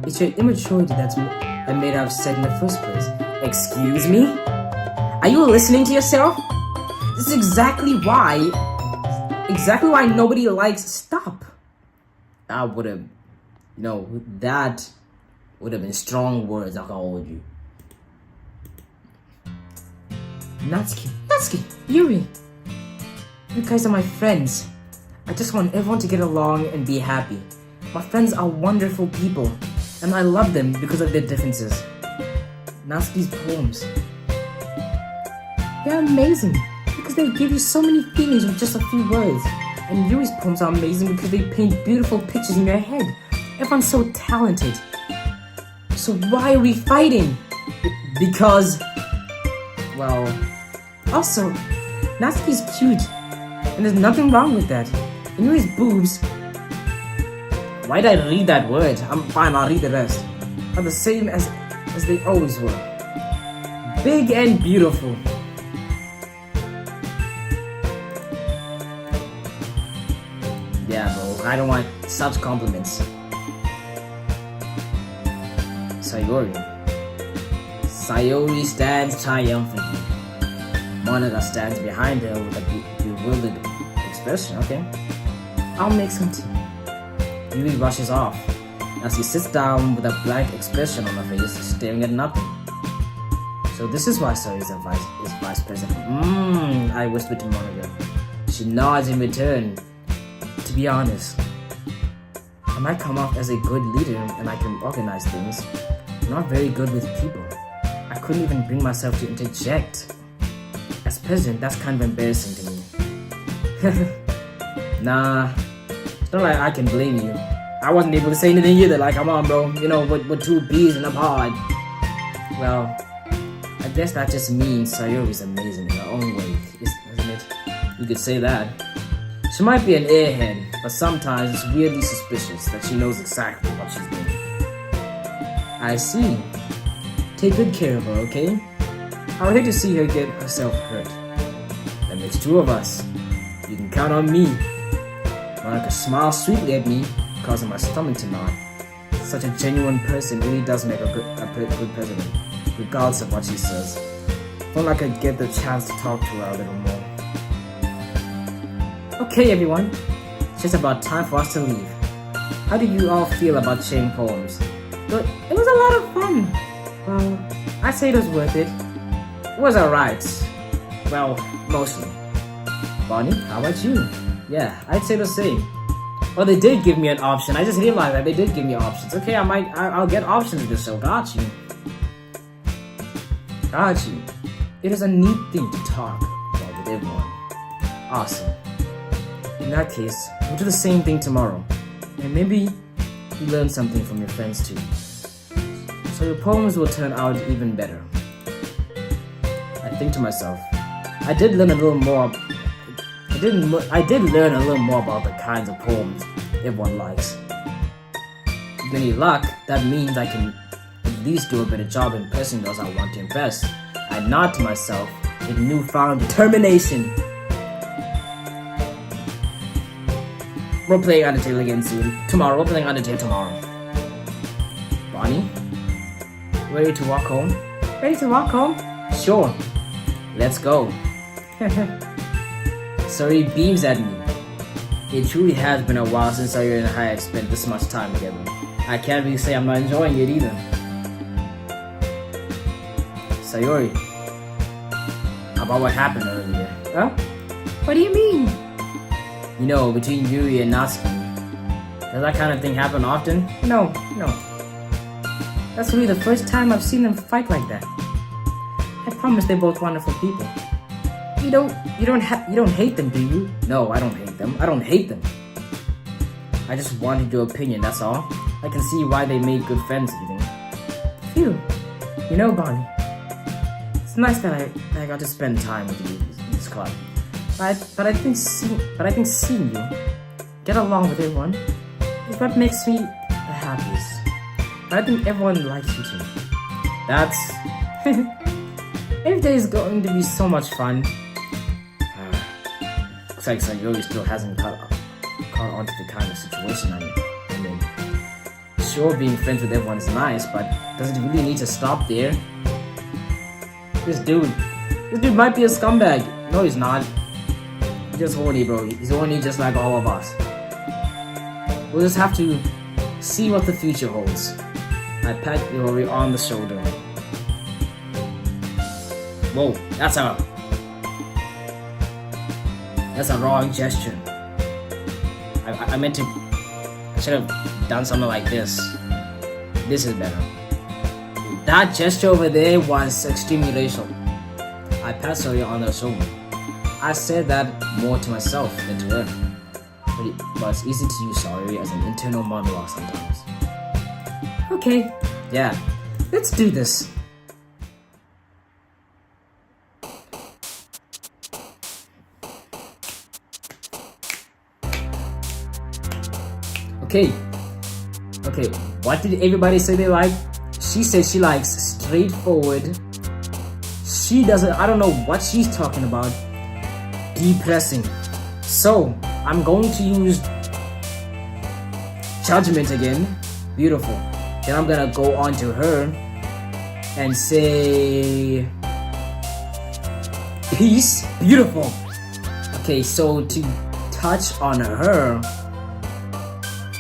it's your immaturity that made her upset in the first place. Excuse me? Are you listening to yourself? This is exactly why nobody likes Stop. That would have been strong words, I can hold you. Natsuki, Yuri. You guys are my friends. I just want everyone to get along and be happy. My friends are wonderful people, and I love them because of their differences. Natsuki's poems. They're amazing because they give you so many feelings with just a few words. And Yuri's poems are amazing because they paint beautiful pictures in your head. Everyone's so talented. So why are we fighting? Because, well, Also, Natsuki's cute, and there's nothing wrong with that. And Yuri's boobs why did I read that word? I'm fine, I'll read the rest. are the same as they always were. Big and beautiful. Yeah, bro, I don't want such compliments. Sayori stands triumphantly. Monica stands behind her with a bewildered expression. Okay. I'll make some tea. Yuri rushes off as he sits down with a blank expression on her face, staring at nothing. So this is why Sayori is vice president. I whispered to Monica. She nods in return. To be honest, I might come off as a good leader and I can organize things. I'm not very good with people. I couldn't even bring myself to interject. As president, that's kind of embarrassing to me. Nah, it's not like I can blame you. I wasn't able to say anything either, like, come on, bro. You know, with two B's and a pod. Well, I guess that just means Sayori's amazing in her own way, isn't it? You could say that. She might be an airhead, but sometimes it's weirdly suspicious that she knows exactly what she's doing. I see. Take good care of her, okay? I would hate to see her get herself hurt. That makes two of us. You can count on me. Monica smiles sweetly at me, causing my stomach to knot. Such a genuine person really does make a good president, regardless of what she says. Felt like I'd get the chance to talk to her a little more. Okay, everyone. It's just about time for us to leave. How do you all feel about sharing poems? But it was a lot of fun. Well, I'd say it was worth it. It was alright. Well, mostly. Bonnie, how about you? Yeah, I'd say the same. Well, they did give me an option. I just realized that they did give me options. Okay, I'll get options this show. Got you. It is a neat thing to talk Well, with everyone. Awesome. In that case, we'll do the same thing tomorrow. And maybe you learn something from your friends too. So your poems will turn out even better. I think to myself, I did learn a little more. I did learn a little more about the kinds of poems everyone likes. With any luck, that means I can at least do a better job impressing those I want to impress. I nod to myself with newfound determination. We're playing Undertale again soon. We're playing Undertale tomorrow. Bonnie? Ready to walk home? Ready to walk home? Sure. Let's go. Sayori beams at me. It truly has been a while since Sayori and I have spent this much time together. I can't really say I'm not enjoying it either. Sayori, about what happened earlier. Huh? What do you mean? You know, between Yuri and Natsuki. Does that kind of thing happen often? No. That's really the first time I've seen them fight like that. I promise they're both wonderful people. You don't hate them, do you? No, I don't hate them. I don't hate them. I just wanted your opinion, that's all. I can see why they made good friends even. Phew. You know, Bonnie, it's nice that I got to spend time with you in this club. But I think seeing you get along with everyone is what makes me the happiest. But I think everyone likes you too. That's every day is going to be so much fun. Looks like Sayori still hasn't caught on to the kind of situation I'm in. Sure, being friends with everyone is nice, but does it really need to stop there? This dude might be a scumbag. No, he's not. He's just horny, bro. He's horny just like all of us. We'll just have to see what the future holds. I pat Yori on the shoulder. Whoa, that's a wrong gesture. I should have done something like this. This is better. That gesture over there was extremely racial. I pat Soria on the shoulder. I said that more to myself than to her. But it's easy to use sorry as an internal monologue sometimes. Okay, Yeah, let's do this. Okay, what did everybody say they like? She said she likes straightforward. She doesn't, I don't know what she's talking about. Depressing. So, I'm going to use judgment again. Beautiful. Then I'm gonna go on to her and say peace. Beautiful. Okay, so to touch on her.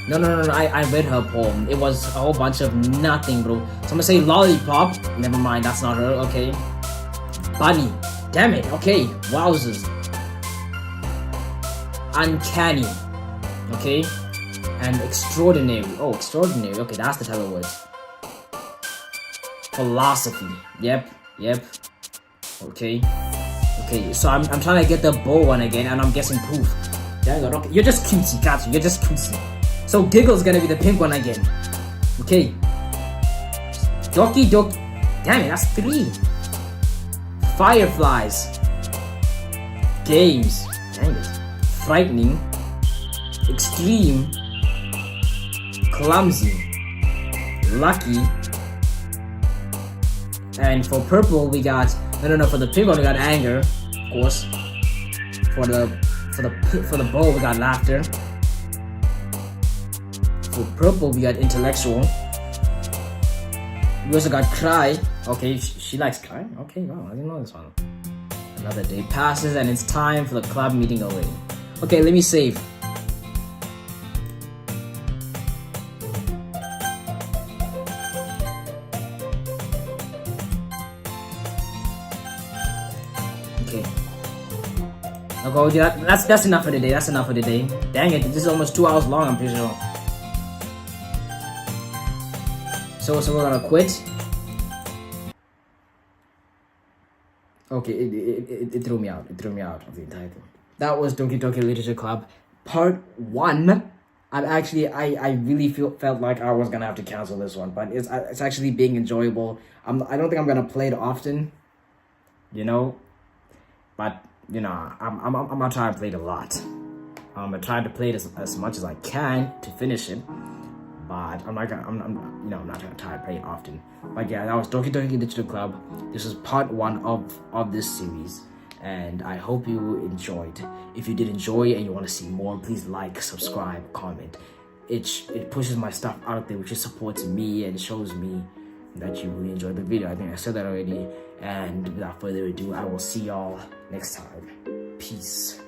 No, I read her poem. It was a whole bunch of nothing, bro. So I'm gonna say lollipop. Never mind, that's not her, okay. Bunny. Damn it, okay. Wowzers. Uncanny. Okay. And extraordinary. Oh, extraordinary. Okay, that's the type of words. Philosophy. Yep. Okay, so I'm trying to get the bow one again, and I'm guessing poof. Dang it, okay. You're just cutesy, gotcha. You're just cutesy. So Giggle's gonna be the pink one again. Okay. Doki Doki. Damn it, that's 3. Fireflies. Games. Dang it. Frightening. Extreme. Clumsy. Lucky. And for purple we got no, for the pink one we got anger, of course. For the bow we got laughter. For purple we got intellectual. We also got cry. Okay, she likes cry. Okay, wow, I didn't know this one. Another day passes and it's time for the club meeting already. Okay, let me save. Okay. Okay, that's enough for the day. That's enough for the day. Dang it, this is almost 2 hours long, I'm pretty sure. So we're gonna quit. Okay, it threw me out. It threw me out of the entire thing. That was Doki Doki Literature Club Part 1. I really felt like I was gonna have to cancel this one, but it's actually being enjoyable. I don't think I'm gonna play it often, you know, but you know I'm gonna try to play it a lot. I'm gonna try to play it as much as I can to finish it, but I'm not gonna try to play it often. But yeah, that was Doki Doki Literature Club. This is part 1 of this series, and I hope you enjoyed. If you did enjoy and you want to see more, please like, subscribe, comment. It pushes my stuff out there, which supports me and shows me that you really enjoyed the video. I think I said that already. And without further ado, I will see y'all next time. Peace.